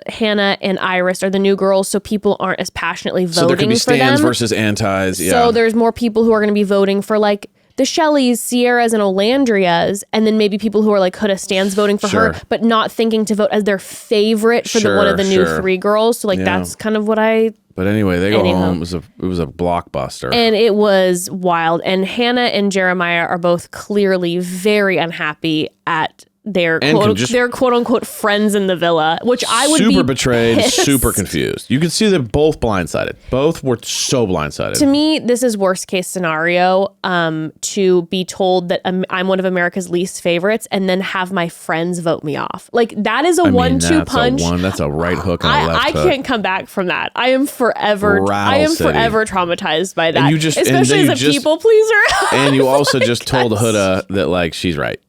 Hannah, and Iris are the new girls, so people aren't as passionately voting for them. So there could be stands versus antis, yeah. So there's more people who are going to be voting for, like, the Shellys, Cierras, and Olandrias, and then maybe people who are, like, Huda stands voting for her, but not thinking to vote as their favorite for one of the new three girls. So, like, that's kind of what I... But anyway, they go home. It was a blockbuster. And it was wild. And Hannah and Jeremiah are both clearly very unhappy at their quote unquote friends in the villa, which I would be super betrayed, pissed. super confused. You could see them both blindsided. Both were so blindsided. To me, this is worst case scenario, to be told that I'm one of America's least favorites and then have my friends vote me off. Like, that is a 1-2 punch. That's a right hook and a left hook. I can't come back from that. I am forever traumatized by that. And especially as a people pleaser. And you also just told Huda that, like, she's right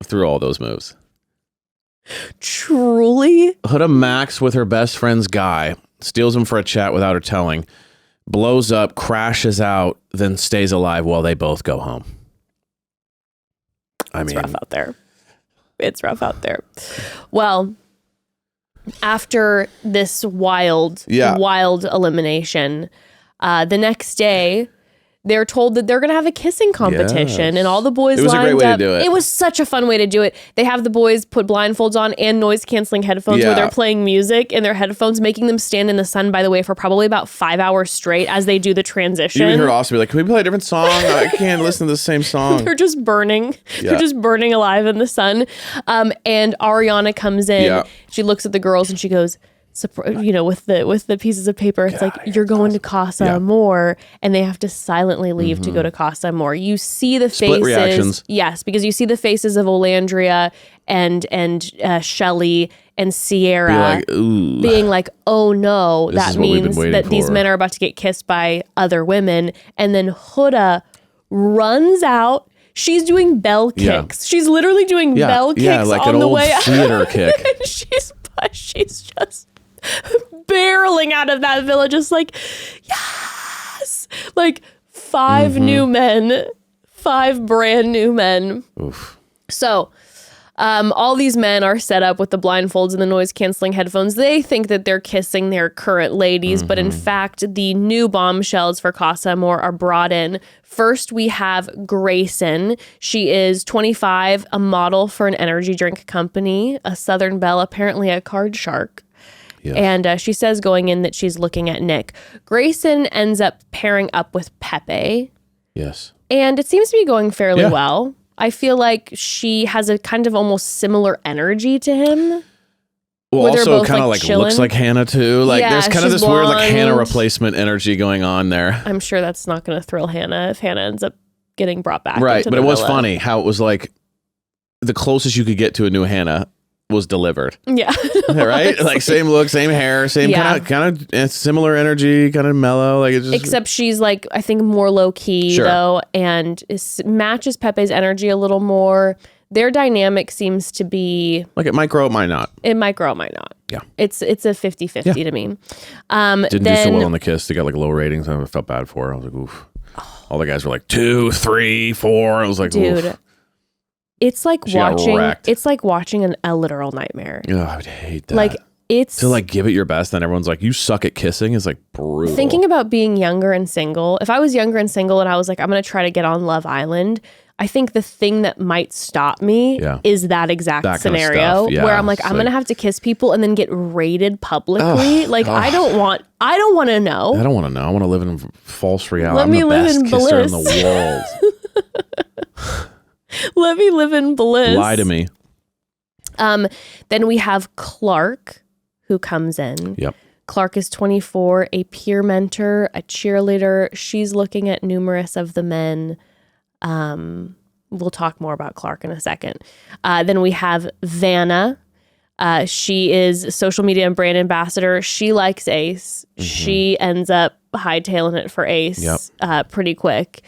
through all those moves. Truly? Huda Max with her best friend's guy, steals him for a chat without her telling, blows up, crashes out, then stays alive while they both go home. It's rough out there. It's rough out there. Well, after this wild elimination, the next day, they're told that they're going to have a kissing competition, and all the boys lined up. It was a great way to do it. It was such a fun way to do it. They have the boys put blindfolds on and noise-canceling headphones where they're playing music in their headphones, making them stand in the sun, by the way, for probably about 5 hours straight as they do the transition. You even heard Austin be like, can we play a different song? I can't listen to the same song. They're just burning. Yeah. They're just burning alive in the sun. And Ariana comes in. Yeah. She looks at the girls and she goes... you know, with the pieces of paper, it's like, you're going to Casa Amor, and they have to silently leave to go to Casa Amor. You see the faces, reactions. Yes, because you see the faces of Olandria and Shelly and Cierra being like, oh no, that means that these men are about to get kissed by other women. And then Huda runs out. She's doing bell kicks. She's literally doing bell kicks like on an the old way out. theater kick. She's just barreling out of that villa, just like, yes! Like 5 new men, 5 brand new men. Oof. So all these men are set up with the blindfolds and the noise canceling headphones. They think that they're kissing their current ladies, but in fact, the new bombshells for Casa Amor are brought in. First, we have Grayson. She is 25, a model for an energy drink company, a Southern Belle, apparently a card shark. Yes. And she says going in that she's looking at Nick. Grayson ends up pairing up with Pepe. Yes. And it seems to be going fairly well. I feel like she has a kind of almost similar energy to him. Well, also kind of like looks like Hannah too. Like there's kind of this weird like Hannah replacement energy going on there. I'm sure that's not going to thrill Hannah if Hannah ends up getting brought back. Right, into but the it was villa. funny how it was like the closest you could get to a new Hannah was delivered. Yeah. Right? Like same look, same hair, same kind of similar energy, kind of mellow. Like it just Except she's like, I think more low key though, and matches Pepe's energy a little more. Their dynamic seems to be like it might grow, it might not. It might grow, it might not. Yeah. It's a 50-50 to me. Didn't do so well on the kiss. They got like low ratings. I felt bad for her. I was like, oof. All the guys were like 2, 3, 4. I was like, dude. Oof. It's like watching a literal nightmare. Oh, I would hate that. Like it's to like give it your best, then everyone's like, you suck at kissing is like brutal. Thinking about being younger and single. If I was younger and single and I was like, I'm going to try to get on Love Island, I think the thing that might stop me is that exact scenario where I'm like, I'm going to have to kiss people and then get rated publicly. I don't want to know. I don't want to know. I want to live in false reality. Let me live in kisser bliss in the world. Let me live in bliss. Lie to me. Then we have Clark, who comes in. Yep. Clark is 24, a peer mentor, a cheerleader. She's looking at numerous of the men. We'll talk more about Clark in a second. Then we have Vanna. She is social media and brand ambassador. She likes Ace. She ends up hightailing it for Ace pretty quick.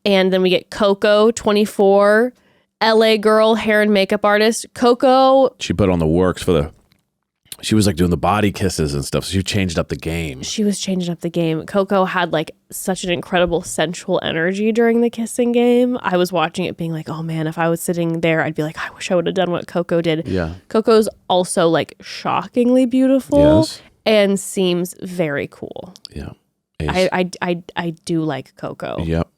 And then we get Coco, 24, LA girl, hair and makeup artist. Coco. She put on the works she was like doing the body kisses and stuff. So she changed up the game. She was changing up the game. Coco had like such an incredible sensual energy during the kissing game. I was watching it being like, oh man, if I was sitting there, I'd be like, I wish I would have done what Coco did. Yeah. Coco's also like shockingly beautiful and seems very cool. Yeah. I do like Coco. Yep.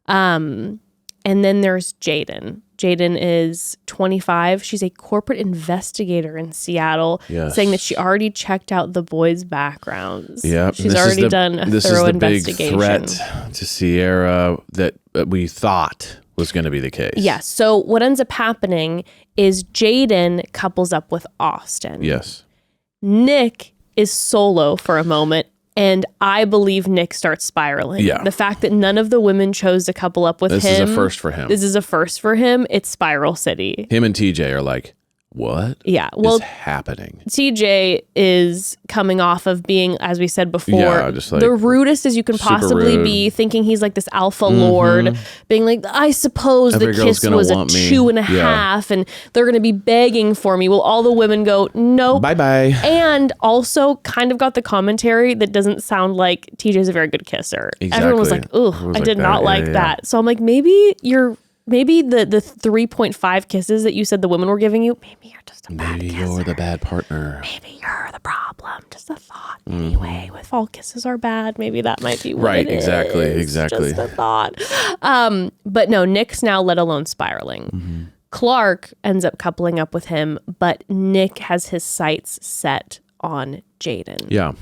And then there's Jaden. Jaden is 25. She's a corporate investigator in Seattle, saying that she already checked out the boys' backgrounds. Yeah, she's already done a thorough investigation. This is the big threat to Cierra that we thought was going to be the case. Yes. So what ends up happening is Jaden couples up with Austin. Yes. Nick is solo for a moment. And I believe Nick starts spiraling. Yeah. The fact that none of the women chose to couple up with him. This is a first for him. This is a first for him. It's Spiral City. Him and TJ are like, what? Yeah. Well, is happening? TJ is coming off of being, as we said before, just like the rudest as you can possibly be, thinking he's like this alpha lord, being like, I suppose Every the girl's kiss gonna was a want me. 2.5 and they're going to be begging for me. Well, all the women go, nope. Bye-bye. And also kind of got the commentary that doesn't sound like TJ's a very good kisser. Exactly. Everyone was like, ugh, I did not like that. So I'm like, maybe the 3.5 kisses that you said the women were giving you, maybe you're just a bad kisser. Maybe you're the bad partner. Maybe you're the problem. Just a thought. Anyway, if all kisses are bad, maybe that might be what Right, it exactly, is. exactly. Just a thought. But no, Nick's now let alone spiraling. Clark ends up coupling up with him, but Nick has his sights set on Jaden. Yeah.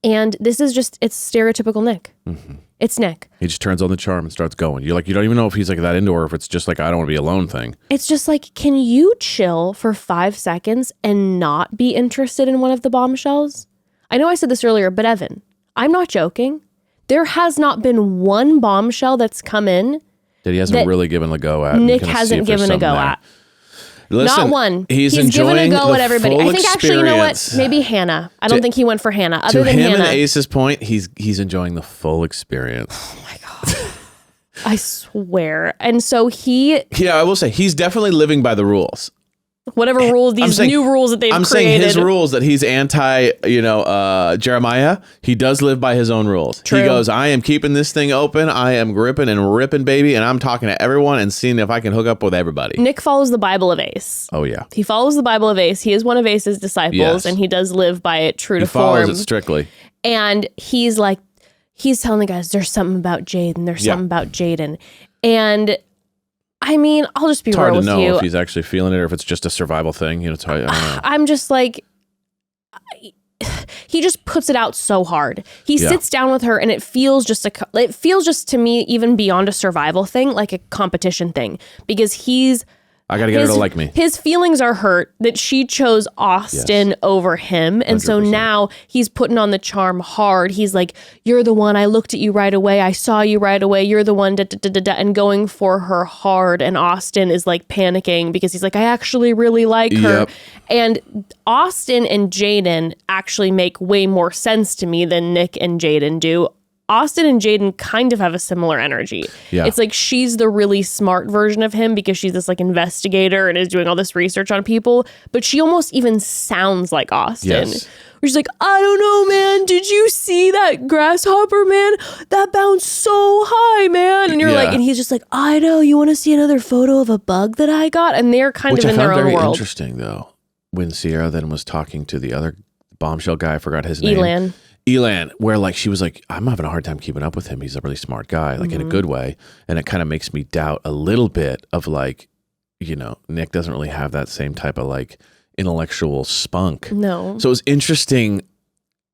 And this is just, it's stereotypical Nick. It's Nick. He just turns on the charm and starts going. You're like, you don't even know if he's like that into her or if it's just like, I don't want to be alone thing. It's just like, can you chill for 5 seconds and not be interested in one of the bombshells? I know I said this earlier, but Evan, I'm not joking. There has not been one bombshell that's come in that he hasn't really given a go at. Nick hasn't given a go at. Listen, not one. He's given a go at everybody. I think actually, you know what? experience. Maybe Hannah. I don't think he went for Hannah. Other To than him Hannah. and Ace's point, he's enjoying the full experience. Oh my God. I swear. And so I will say he's definitely living by the rules. Whatever rules, new rules that they've created. Saying his rules that he's anti, Jeremiah. He does live by his own rules. True. He goes, I am keeping this thing open. I am gripping and ripping, baby. And I'm talking to everyone and seeing if I can hook up with everybody. Nick follows the Bible of Ace. Oh, yeah. He follows the Bible of Ace. He is one of Ace's disciples, and he does live by it true to form. He follows it strictly. And he's telling the guys, there's something about Jaden. There's something about Jaden. And I mean, I'll just be real with you. It's hard to know if he's actually feeling it or if it's just a survival thing. It's hard, I don't know. I'm just like, he just puts it out so hard. He sits down with her and it feels just to me, even beyond a survival thing, like a competition thing, because I gotta get her to like me. His feelings are hurt that she chose Austin over him. And 100%. So now he's putting on the charm hard. He's like, you're the one. I looked at you right away. I saw you right away. You're the one, and going for her hard. And Austin is like panicking because he's like, I actually really like her. Yep. And Austin and Jaden actually make way more sense to me than Nick and Jaden do. Austin and Jaden kind of have a similar energy. Yeah. It's like she's the really smart version of him because she's this like investigator and is doing all this research on people, but she almost even sounds like Austin. Yes. Where she's like, I don't know, man. Did you see that grasshopper, man? That bounced so high, man. And you're like, and he's just like, I know. You want to see another photo of a bug that I got? And they're kind of in their own world. Which I found very interesting, though, when Cierra then was talking to the other bombshell guy. I forgot his name. Elan, where like she was like, I'm having a hard time keeping up with him. He's a really smart guy, like in a good way. And it kind of makes me doubt a little bit of like, Nick doesn't really have that same type of like intellectual spunk. No. So it was interesting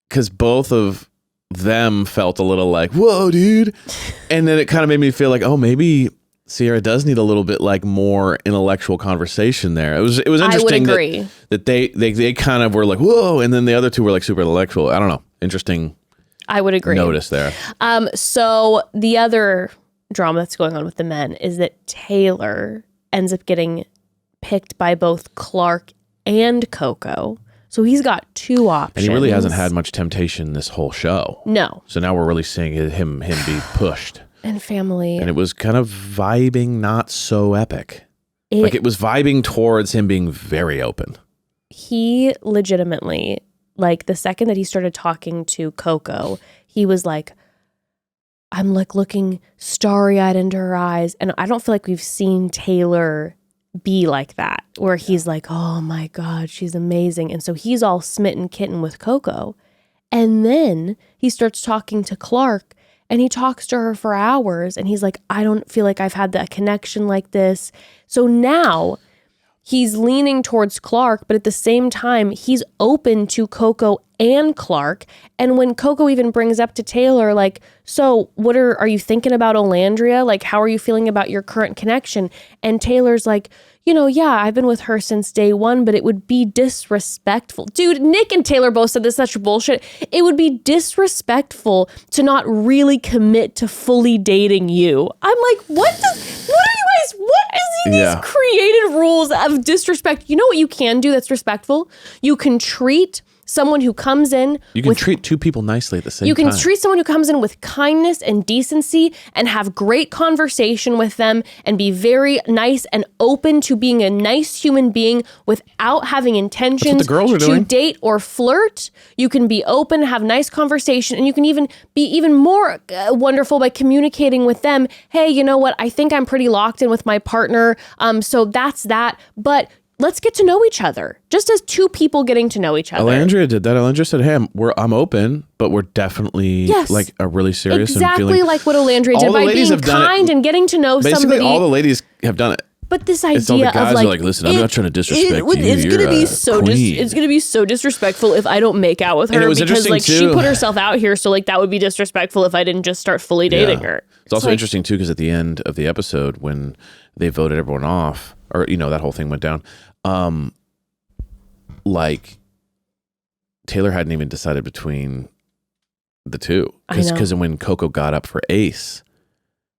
because both of them felt a little like, whoa, dude. And then it kind of made me feel like, oh, maybe Cierra does need a little bit like more intellectual conversation there. It was interesting. I would agree. That they kind of were like, whoa, and then the other two were like super intellectual. I don't know. Interesting. I would agree. Notice there. So the other drama that's going on with the men is that Taylor ends up getting picked by both Clark and Coco. So he's got two options. And he really hasn't had much temptation this whole show. No. So now we're really seeing him be pushed. And family. And it was kind of vibing not so epic. It was vibing towards him being very open. He legitimately, like the second that he started talking to Coco, he was like, I'm like looking starry-eyed into her eyes. And I don't feel like we've seen Taylor be like that, where he's like, oh my God, she's amazing. And so he's all smitten kitten with Coco. And then he starts talking to Clark and he talks to her for hours. And he's like, I don't feel like I've had that connection like this. So now he's leaning towards Clark, but at the same time, he's open to Coco and Clark. And when Coco even brings up to Taylor, like, so what are you thinking about Olandria? Like, how are you feeling about your current connection? And Taylor's like, yeah, I've been with her since day one, but it would be disrespectful. Dude, Nick and Taylor both said this, such bullshit. It would be disrespectful to not really commit to fully dating you. I'm like, what is these created rules of disrespect? You know what you can do that's respectful? You can treat someone who comes in. You can treat two people nicely at the same time. You can treat someone who comes in with kindness and decency and have great conversation with them and be very nice and open to being a nice human being without having intentions to date or flirt. You can be open, have nice conversation, and you can even be even more wonderful by communicating with them. Hey, you know what? I think I'm pretty locked in with my partner. So that's that. But let's get to know each other, just as two people getting to know each other. Alandria did that. Alandria said, hey, I'm open, but we're definitely like a really serious exactly and feeling. like what Alandria did by being kind and getting to know Basically, somebody. All the ladies have done it. But this idea it's all the guys of like, are like, listen, I'm not trying to disrespect you. It's going to be so it's going to be so disrespectful if I don't make out with her because like she put herself out here, so like that would be disrespectful if I didn't just start fully dating her. It's also interesting too because at the end of the episode when they voted everyone off, or that whole thing went down. Like Taylor hadn't even decided between the two because when Coco got up for Ace,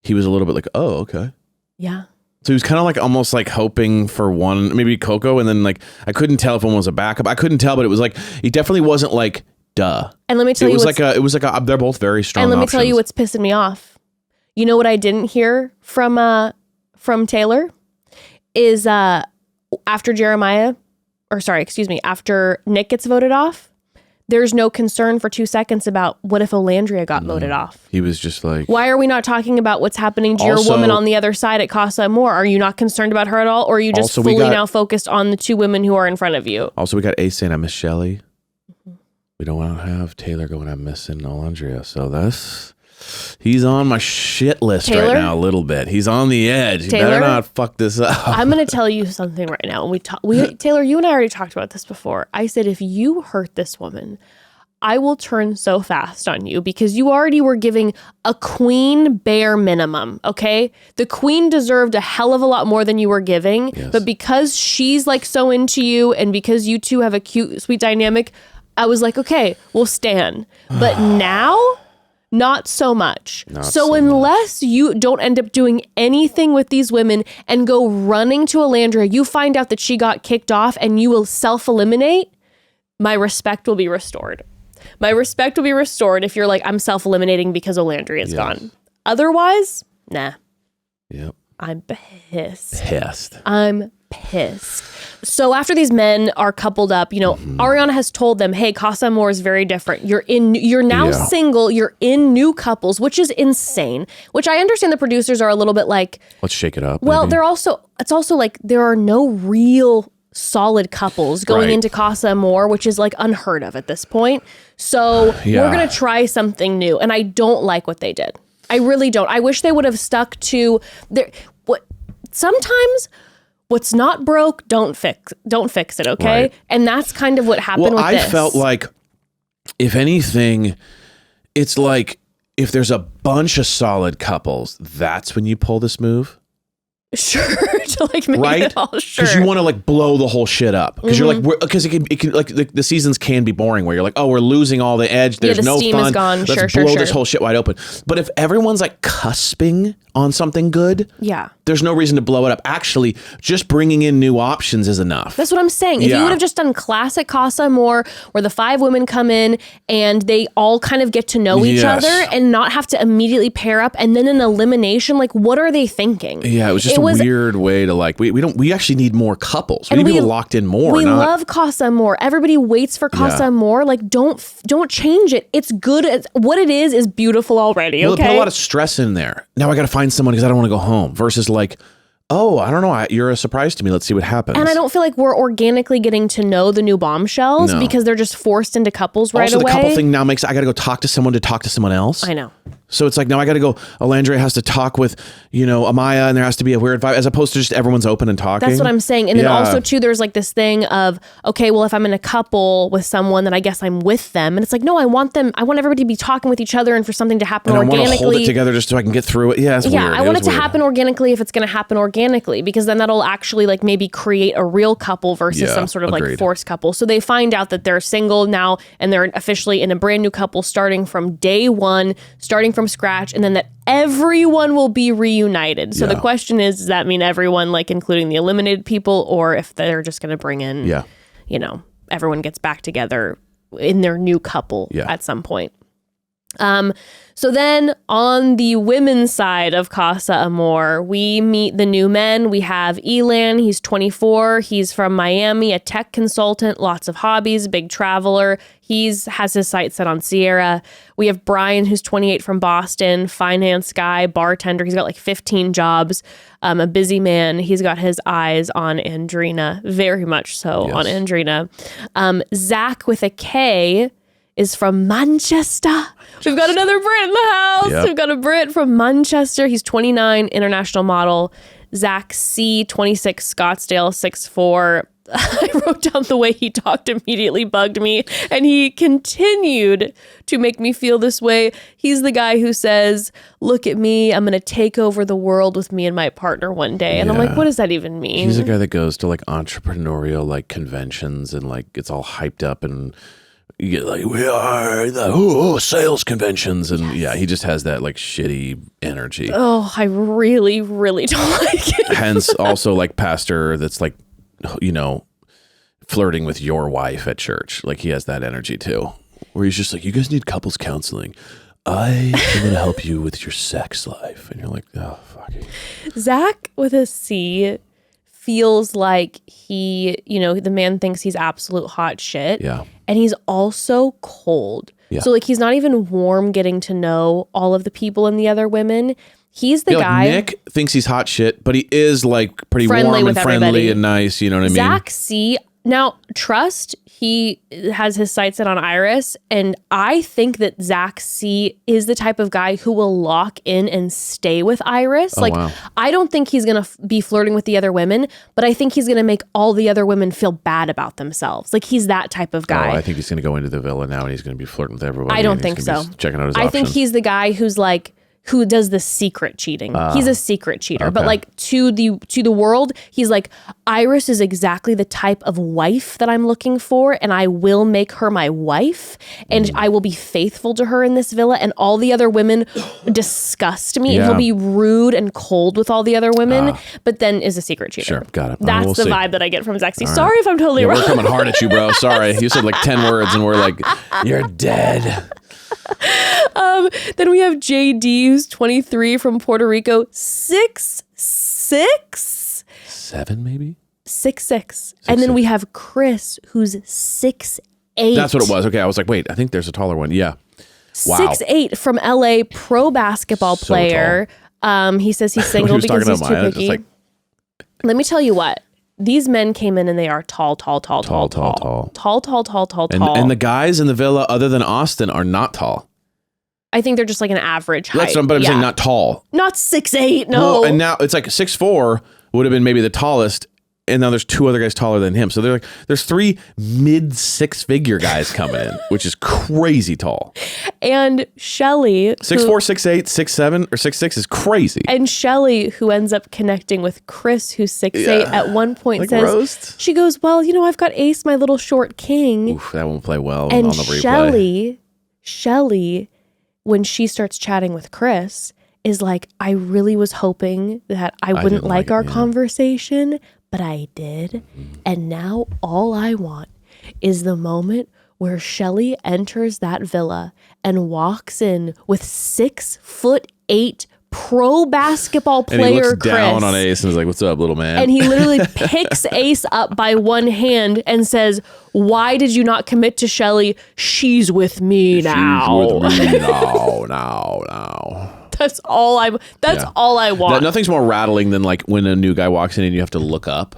he was a little bit like, oh, okay. Yeah. So he was kind of like almost like hoping for one, maybe Coco. And then like, I couldn't tell if one was a backup. I couldn't tell, but it was like, he definitely wasn't like, duh. And let me tell you, it was like they're both very strong And let me options. tell you what's pissing me off. You know what I didn't hear from Taylor is after Nick gets voted off, there's no concern for 2 seconds about what if Olandria got voted off. He was just like, why are we not talking about what's happening to your woman on the other side at Casa Amor? Are you not concerned about her at all? Or are you just fully now focused on the 2 women who are in front of you? Also, we got Ace saying, I miss Shelly. We don't want to have Taylor going, I'm missing Olandria. So he's on my shit list right now a little bit. He's on the edge. He better not fuck this up. I'm going to tell you something right now. Taylor, you and I already talked about this before. I said, if you hurt this woman, I will turn so fast on you because you already were giving a queen bare minimum, okay? The queen deserved a hell of a lot more than you were giving, but because she's like so into you and because you two have a cute, sweet dynamic, I was like, okay, we'll stand. But now, not so much. So unless you don't end up doing anything with these women and go running to Olandria, you find out that she got kicked off and you will self-eliminate, my respect will be restored. My respect will be restored if you're like, I'm self-eliminating because Olandria is gone. Otherwise, nah. Yep. I'm pissed. I'm pissed. So after these men are coupled up, Ariana has told them, hey, Casa Amor is very different. You're now single. You're in new couples, which is insane, which I understand the producers are a little bit like, let's shake it up. Well, maybe. it's also like there are no real solid couples going into Casa Amor, which is like unheard of at this point. So we're going to try something new. And I don't like what they did. I really don't. I wish they would have stuck to sometimes what's not broke, don't fix it, okay? Right. And that's kind of what happened with this. I felt like, if anything, it's like if there's a bunch of solid couples, that's when you pull this move. Sure, to like make it all sure. Because you want to like blow the whole shit up. Because you're like, because it can like the seasons can be boring where you're like, oh, we're losing all the edge. There's no steam fun. Is gone. Let's blow this whole shit wide open. But if everyone's like cusping on something good, there's no reason to blow it up. Actually, just bringing in new options is enough. That's what I'm saying. If you would have just done classic Casa Amor, where the 5 women come in and they all kind of get to know each other and not have to immediately pair up, and then an elimination, like what are they thinking? Yeah, it was just a weird way to like. We actually need more couples. We need people locked in more. We love Casa Amor. Everybody waits for Casa Amor. Like don't change it. It's good. What it is beautiful already. Well, okay. They put a lot of stress in there. Now I got to find someone because I don't want to go home. Versus like, oh, I don't know. You're a surprise to me. Let's see what happens. And I don't feel like we're organically getting to know the new Bombshells because they're just forced into couples right away. Also, the couple thing now makes I got to go talk to someone else. I know. So it's like, now I got to go, Olandria has to talk with, Amaya, and there has to be a weird vibe, as opposed to just everyone's open and talking. That's what I'm saying. And then also too, there's like this thing of, okay, well, if I'm in a couple with someone, then I guess I'm with them. And it's like, no, I want everybody to be talking with each other and for something to happen organically. I want to hold it together just so I can get through it. Yeah, it's weird. I want it to happen organically if it's going to happen organically, because then that'll actually like maybe create a real couple versus some sort of like forced couple. So they find out that they're single now and they're officially in a brand new couple starting from day one, starting from scratch, and then that everyone will be reunited. So the question is, does that mean everyone, like including the eliminated people, or if they're just going to bring in, everyone gets back together in their new couple at some point. So then on the women's side of Casa Amor, we meet the new men. We have Elan. He's 24. He's from Miami, a tech consultant, lots of hobbies, big traveler. Has his sights set on Sierra. We have Brian, who's 28, from Boston, finance guy, bartender. He's got like 15 jobs, a busy man. He's got his eyes on Andreina, very much so on Andreina. Zach with a K is from Manchester. We've got another Brit in the house. Yep. We've got a Brit from Manchester. He's 29, international model. Zach C, 26, Scottsdale, 6'4". I wrote down the way he talked immediately bugged me, and he continued to make me feel this way. He's the guy who says, look at me, I'm going to take over the world with me and my partner one day. And I'm like, what does that even mean? He's a guy that goes to like entrepreneurial like conventions and like gets all hyped up and you get like, we are the sales conventions. And he just has that like shitty energy. Oh, I really, really don't like it. Hence also like pastor that's like, flirting with your wife at church. Like he has that energy too, where he's just like, you guys need couples counseling. I am going to help you with your sex life. And you're like, oh, fuck it. Zach with a C feels like he, the man thinks he's absolute hot shit. Yeah. And he's also cold. Yeah. So like he's not even warm getting to know all of the people and the other women. He's the guy. Like Nick thinks he's hot shit, but he is like pretty friendly warm and friendly everybody. and nice. You know what I mean? Zach C. Now, trust, he has his sights set on Iris, and I think that Zach C is the type of guy who will lock in and stay with Iris. Oh, wow. I don't think he's going to be flirting with the other women, but I think he's going to make all the other women feel bad about themselves. Like, he's that type of guy. Oh, I think he's going to go into the villa now and he's going to be flirting with everyone. I don't think so. Checking out his I options. think he's the guy who's like, who does the secret cheating. He's a secret cheater. Okay. But like to the world, he's like, Iris is exactly the type of wife that I'm looking for, and I will make her my wife, and I will be faithful to her in this villa, and all the other women disgust me, and he'll be rude and cold with all the other women, but then is a secret cheater. Sure, got it. That's we'll the see. vibe that I get from Zach C. Sorry if I'm totally Yeah, wrong. we're coming hard at you, bro. Sorry. You said like 10 words and we're like, you're dead. Then we have JD, who's 23 from Puerto Rico, 6'6", 7 maybe? 6'6". And then we have Chris, who's 6'8". That's what it was. Okay, I was like, wait, I think there's a taller one. Yeah. Wow. 6'8" from LA, pro basketball So player. He says he's When single he was because talking he's about too Amaya, just picky. like, Let me tell you what. These men came in and they are tall. Tall. And the guys in the villa, other than Austin, are not tall. I think they're just like an average height. But I'm saying not tall. Not 6'8", no. Well, and now it's like 6'4" would have been maybe the tallest, and now there's 2 other guys taller than him. So they're like, there's 3 mid 6-figure guys coming in, which is crazy tall. And Shelly, 6'4", 6'8", 6'7", or 6'6" is crazy. and Shelly, who ends up connecting with Chris, who's 6'8", at one point Like says, roast? she goes, well, I've got Ace, my little short king. Oof, that won't play well And on the replay. Shelly, when she starts chatting with Chris, is like, I really was hoping that I wouldn't didn't like like it, our yeah. conversation, but I did. And now all I want is the moment where Shelly enters that villa and walks in with 6'8" pro basketball And he player looks Chris. down on Ace and is like, what's up, little man? And he literally picks Ace up by one hand and says, why did you not commit to Shelly? She's with me now. She's with me now. That's all I want. Nothing's more rattling than like when a new guy walks in and you have to look up.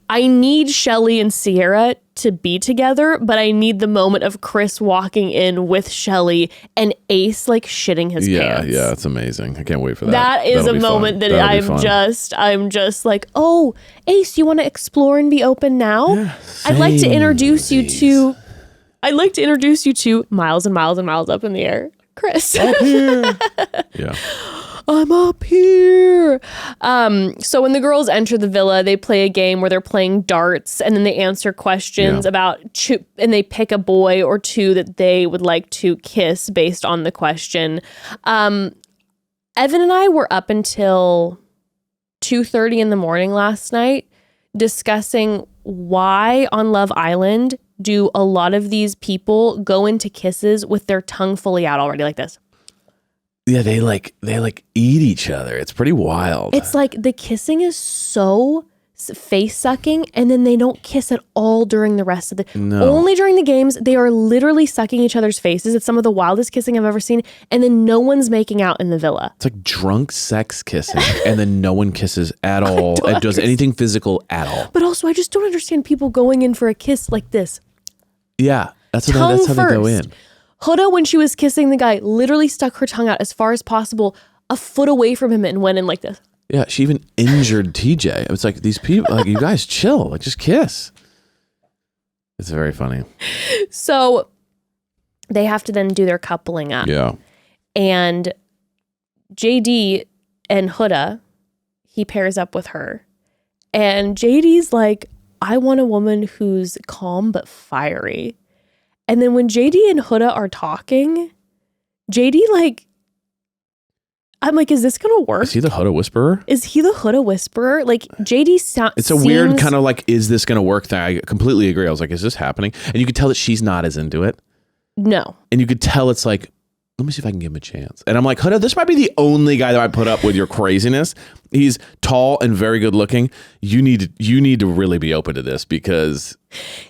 I need Shelly and Cierra to be together, but I need the moment of Chris walking in with Shelly and Ace like shitting his pants. Yeah, it's amazing. I can't wait for that. That is That'll a be moment fun. that That'll be fun. I'm just like, oh, Ace, you want to explore and be open now? Yeah, I'd like to introduce you same. to miles and miles and miles up in the air, Chris. Up here. Yeah. I'm up here. So when the girls enter the villa, they play a game where they're playing darts and then they answer questions about and they pick a boy or two that they would like to kiss based on the question. Evan and I were up until 2:30 in the morning last night discussing why on Love Island do a lot of these people go into kisses with their tongue fully out already like this. Yeah, they eat each other. It's pretty wild. It's like the kissing is so face sucking, and then they don't kiss at all during the rest of the. No. Only during the games, they are literally sucking each other's faces. It's some of the wildest kissing I've ever seen, and then no one's making out in the villa. It's like drunk sex kissing, and then no one kisses at all. It does anything physical at all. But also, I just don't understand people going in for a kiss like this. Yeah, that's how Tongue they go first. in. Huda, when she was kissing the guy, literally stuck her tongue out as far as possible, a foot away from him, and went in like this. Yeah, she even injured TJ. It's like these people, like you guys chill, like just kiss. It's very funny. So they have to then do their coupling up. Yeah. And JD and Huda, he pairs up with her. And JD's like, I want a woman who's calm but fiery. And then when JD and Huda are talking, JD like, I'm like, is this going to work? Is he the Huda whisperer? Is he the Huda whisperer? Like JD sounds. It's a weird kind of like, is this going to work thing? I completely agree. I was like, is this happening? And you could tell that she's not as into it. No. And you could tell it's like, let me see if I can give him a chance. And I'm like, Huda, this might be the only guy that I put up with your craziness. He's tall and very good looking. You need to really be open to this because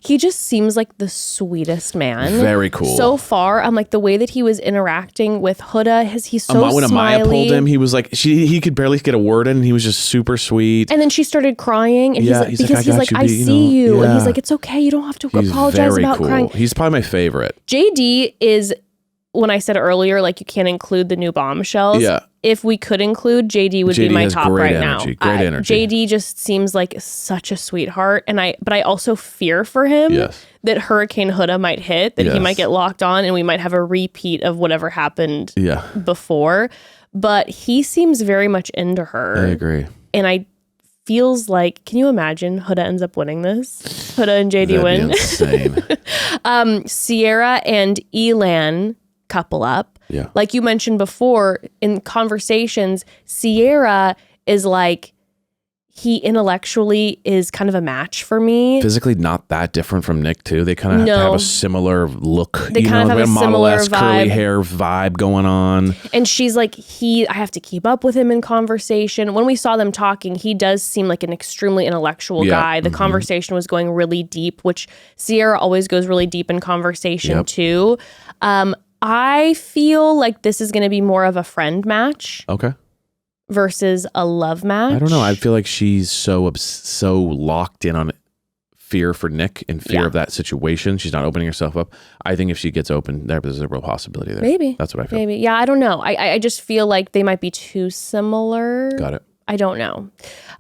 he just seems like the sweetest man. Very cool. So far, I'm like the way that he was interacting with Huda, he's so when smiley. Amaya pulled him, he was like, he could barely get a word in, and he was just super sweet. And then she started crying, and Yeah, he's like, I see you. Yeah. And he's like, it's okay, you don't have to He's apologize very about cool. crying. He's probably my favorite. JD is, when I said earlier, like you can't include the new Bombshells. Yeah. If we could include, JD would be JD my has top great right energy, now. great energy. JD just seems like such a sweetheart, but I also fear for him Yes. that Hurricane Huda might hit, that he Yes. might get locked on, and we might have a repeat of whatever happened Yeah. before. But he seems very much into her. I agree. And I feels like, can you imagine Huda ends up winning this? Huda and JD That'd win. be insane. Cierra and Elan couple up. Yeah. Like you mentioned before in conversations, Cierra is like, he intellectually is kind of a match for me. Physically not that different from Nick too. They kind of have a similar look. They kind of have a Model-esque similar curly vibe. hair vibe going on. And she's like, I have to keep up with him in conversation. When we saw them talking, he does seem like an extremely intellectual guy. The conversation was going really deep, which Cierra always goes really deep in conversation too. I feel like this is going to be more of a friend match. Okay. Versus a love match. I don't know. I feel like she's so locked in on fear for Nick and fear of that situation. She's not opening herself up. I think if she gets open, there's a real possibility there. Maybe. That's what I feel. Maybe. Yeah, I don't know. I just feel like they might be too similar. Got it. I don't know.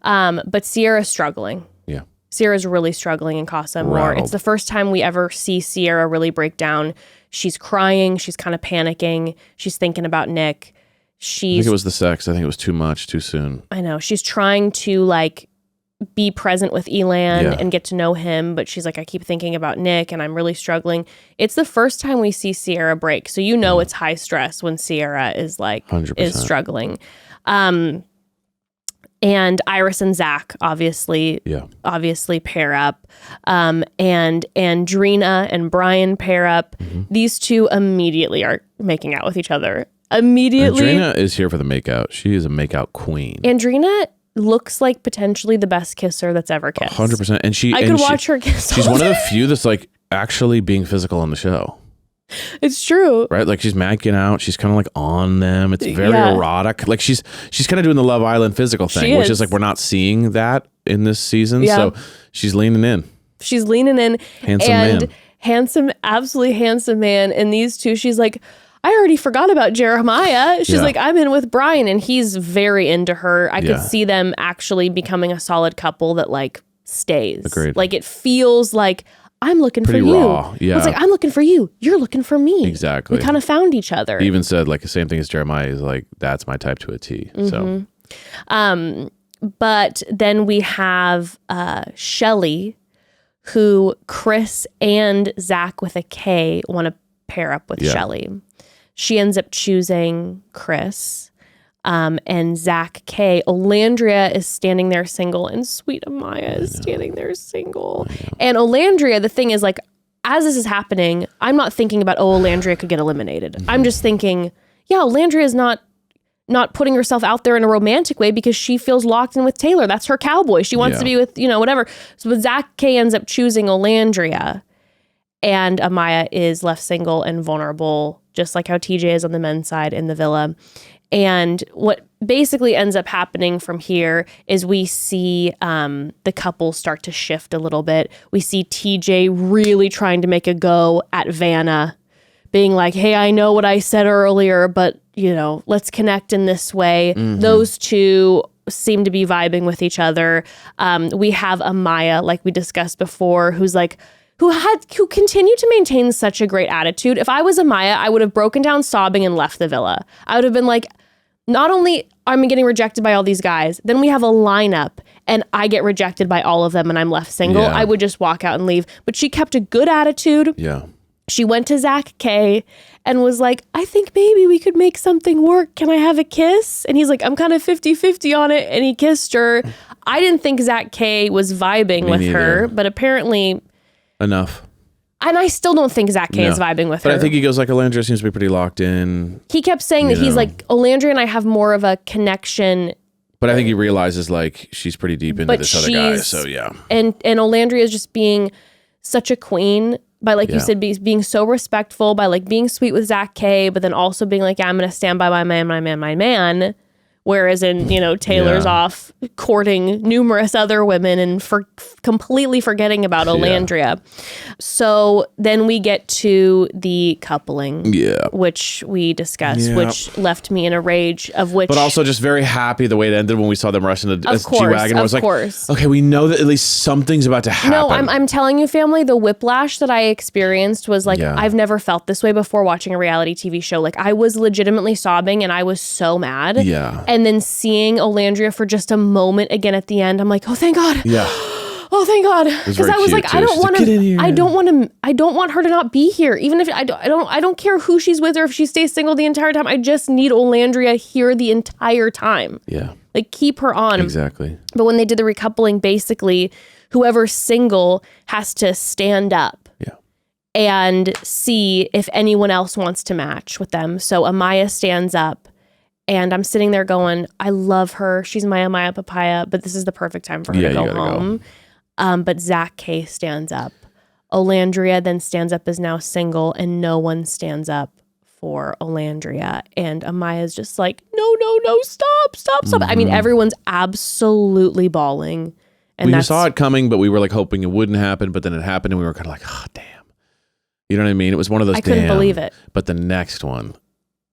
But Cierra's struggling. Yeah. Sierra's really struggling in Casa Amor. Rattled. It's the first time we ever see Cierra really break down. She's crying. She's kind of panicking. She's thinking about Nick. I think it was the sex. I think it was too much, too soon. I know. She's trying to like be present with Elan and get to know him, but she's like, I keep thinking about Nick and I'm really struggling. It's the first time we see Cierra break. So you know it's high stress when Cierra is like 100%. is struggling. And Iris and Zach obviously pair up. And Andreina and Brian pair up. These two immediately are making out with each other. Immediately. Andreina is here for the makeout. She is a makeout queen. Andreina looks like potentially the best kisser that's ever kissed. 100%. And I could watch her kiss. She's one of the few that's like actually being physical on the show. It's true. Right? Like she's making out. She's kind of like on them. It's very erotic. Like she's kind of doing the Love Island physical thing, which is like we're not seeing that in this season. Yeah. So she's leaning in. She's leaning in. Handsome man. Handsome, absolutely handsome man. And these two, she's like, I already forgot about Jeremiah. She's like, I'm in with Brian, and he's very into her. I could see them actually becoming a solid couple that like stays. Agreed. Like it feels like I'm looking Pretty for you. raw. Yeah. It's like, I'm looking for you. You're looking for me. Exactly. We kind of found each other. He even said like the same thing as Jeremiah is like, that's my type to a T. So, but then we have Shelly, who Chris and Zach with a K want to pair up with Shelly. She ends up choosing Chris, and Zach K. Olandria is standing there single, and sweet Amaya is standing there single. And Olandria, the thing is, like, as this is happening, I'm not thinking about, Olandria could get eliminated. I'm just thinking, Olandria is not putting herself out there in a romantic way because she feels locked in with Taylor. That's her cowboy. She wants to be with, whatever. So but Zach K ends up choosing Olandria, and Amaya is left single and vulnerable, just like how TJ is on the men's side in the villa. And what basically ends up happening from here is we see the couple start to shift a little bit. We see TJ really trying to make a go at Vanna, being like, hey, I know what I said earlier, but, let's connect in this way. Those two seem to be vibing with each other. We have Amaya, like we discussed before, who's like, who continued to maintain such a great attitude. If I was Amaya, I would have broken down sobbing and left the villa. I would have been like, not only am I getting rejected by all these guys, then we have a lineup and I get rejected by all of them and I'm left single. Yeah. I would just walk out and leave. But she kept a good attitude. yeah. She went to Zach K and was like, I think maybe we could make something work. Can I have a kiss? And he's like, I'm kind of 50-50 on it. And he kissed her. I didn't think Zach K was vibing with her, but apparently... Enough. And I still don't think Zach K is vibing with her. But I think he goes like, Olandria seems to be pretty locked in. He kept saying that he's like, Olandria and I have more of a connection. But I think he realizes like she's pretty deep into this other guy. So yeah. And Olandria is just being such a queen by, like you said, being so respectful, by like being sweet with Zach K, but then also being like, yeah, I'm going to stand by my man. Whereas in, Taylor's off courting numerous other women and completely forgetting about Olandria. Yeah. So then we get to the coupling, which we discussed, which left me in a rage but also just very happy the way it ended when we saw them rushing the G-Wagon. I was like, course. Okay, we know that at least something's about to happen. No, I'm telling you, family, the whiplash that I experienced was like, I've never felt this way before watching a reality TV show. Like I was legitimately sobbing and I was so mad. Yeah. And then seeing Olandria for just a moment again at the end, I'm like, oh, thank God. Yeah. Oh, thank God. Because I was like, I don't want her to not be here. Even if I don't care who she's with or if she stays single the entire time. I just need Olandria here the entire time. Yeah. Like keep her on. Exactly. But when they did the recoupling, basically whoever's single has to stand up. Yeah. And see if anyone else wants to match with them. So Amaya stands up. And I'm sitting there going, I love her. She's my Amaya Papaya, but this is the perfect time for her to go home. But Zach K stands up. Olandria then stands up, is now single, and no one stands up for Olandria. And Amaya's just like, no, stop. Mm-hmm. I mean, everyone's absolutely bawling. And we saw it coming, but we were like hoping it wouldn't happen. But then it happened, and we were kind of like, oh, damn. You know what I mean? It was one of those. I couldn't believe it. But the next one.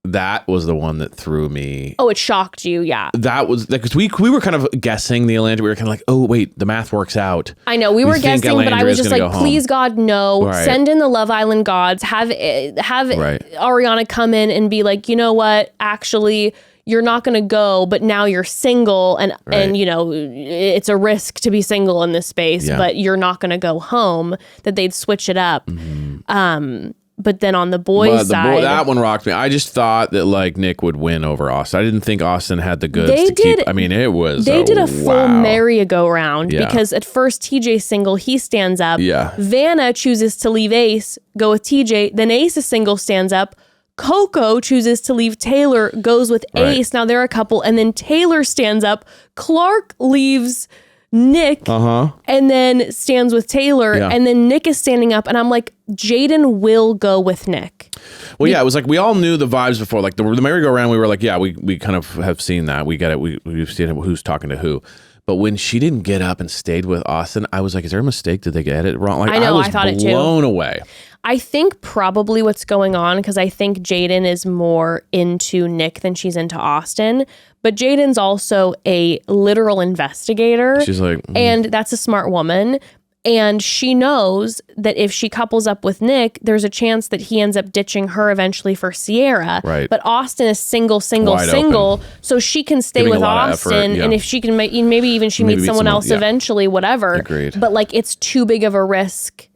That was the one that threw me. Oh, it shocked you, yeah. That was because we were kind of guessing the Olandria. We were kind of like, oh wait, the math works out. I know we were guessing, but I was just like, please God, no. Right. Send in the Love Island gods. Have Ariana come in and be like, you know what? Actually, you're not going to go, but now you're single, and it's a risk to be single in this space. But you're not going to go home. That they'd switch it up. Mm-hmm. But then on the boys' side, that one rocked me. I just thought that like Nick would win over Austin. I didn't think Austin had the goods to keep. I mean, it was. They did a full merry-go-round because at first TJ's single, he stands up. Yeah. Vanna chooses to leave Ace, go with TJ. Then Ace is single, stands up. Coco chooses to leave Taylor, goes with Ace. Now they're a couple, and then Taylor stands up. Clark leaves Nick and then stands with Taylor, and then Nick is standing up, and I'm like, Jaden will go with Nick. Well, it was like we all knew the vibes before, like the merry-go-round. We were like, we kind of have seen that. We get it. We've seen who's talking to who. But when she didn't get up and stayed with Austin, I was like, is there a mistake? Did they get it wrong? Like, I thought it too. Blown away. I think probably what's going on, because I think Jaden is more into Nick than she's into Austin. But Jaden's also a literal investigator. She's like, and that's a smart woman. And she knows that if she couples up with Nick, there's a chance that he ends up ditching her eventually for Sierra. Right. But Austin is single, so she can stay with Austin. And if she can, maybe even she meets someone else eventually, whatever. Agreed. But like, it's too big of a risk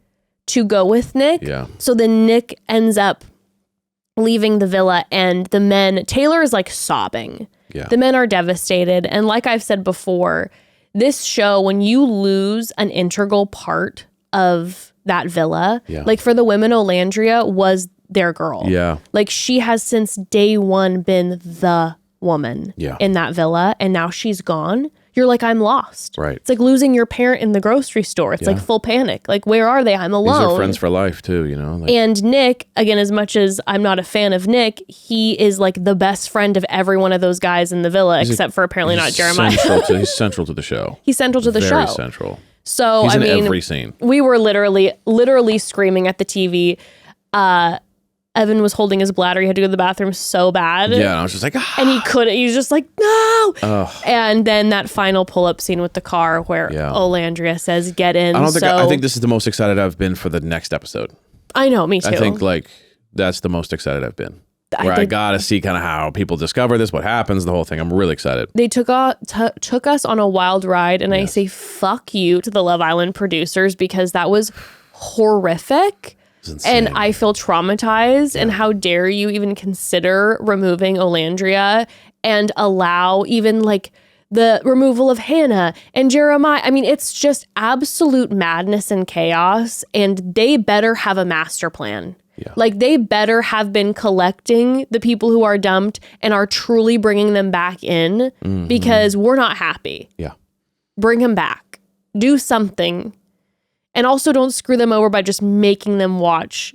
to go with Nick. Yeah. So then Nick ends up leaving the villa, and the men, Taylor is like sobbing. Yeah. The men are devastated. And like I've said before, this show, when you lose an integral part of that villa, like for the women, Olandria was their girl. Yeah. Like she has since day one been the woman in that villa, and now she's gone. You're like, I'm lost. Right. It's like losing your parent in the grocery store. It's like full panic. Like, where are they? I'm alone. These are friends for life too, you know? Like, and Nick, again, as much as I'm not a fan of Nick, he is like the best friend of every one of those guys in the villa, except for apparently not Jeremiah. He's central to the show. He's central to the show. Very central. So, he's in every scene. We were literally screaming at the TV. Evan was holding his bladder. He had to go to the bathroom so bad. Yeah, and I was just like, and he couldn't. He was just like, no. And then that final pull-up scene with the car where Olandria says, get in. I think this is the most excited I've been for the next episode. I know, me too. I think like that's the most excited I've been. I got to see kind of how people discover this, what happens, the whole thing. I'm really excited. They took us on a wild ride, and I say fuck you to the Love Island producers, because that was horrific. And I feel traumatized. And how dare you even consider removing Olandria and allow even like the removal of Hannah and Jeremiah. I mean, it's just absolute madness and chaos, and they better have a master plan. Yeah. Like, they better have been collecting the people who are dumped and are truly bringing them back in, because we're not happy. Yeah. Bring them back. Do something. And also don't screw them over by just making them watch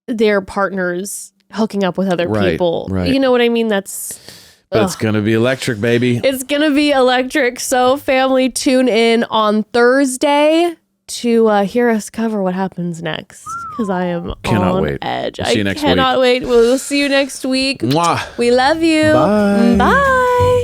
their partners hooking up with other people. Right. You know what I mean? But it's going to be electric, baby. It's going to be electric. So, family, tune in on Thursday to hear us cover what happens next, because I am on edge. We'll see you next week. We'll see you next week. Mwah. We love you. Bye. Bye.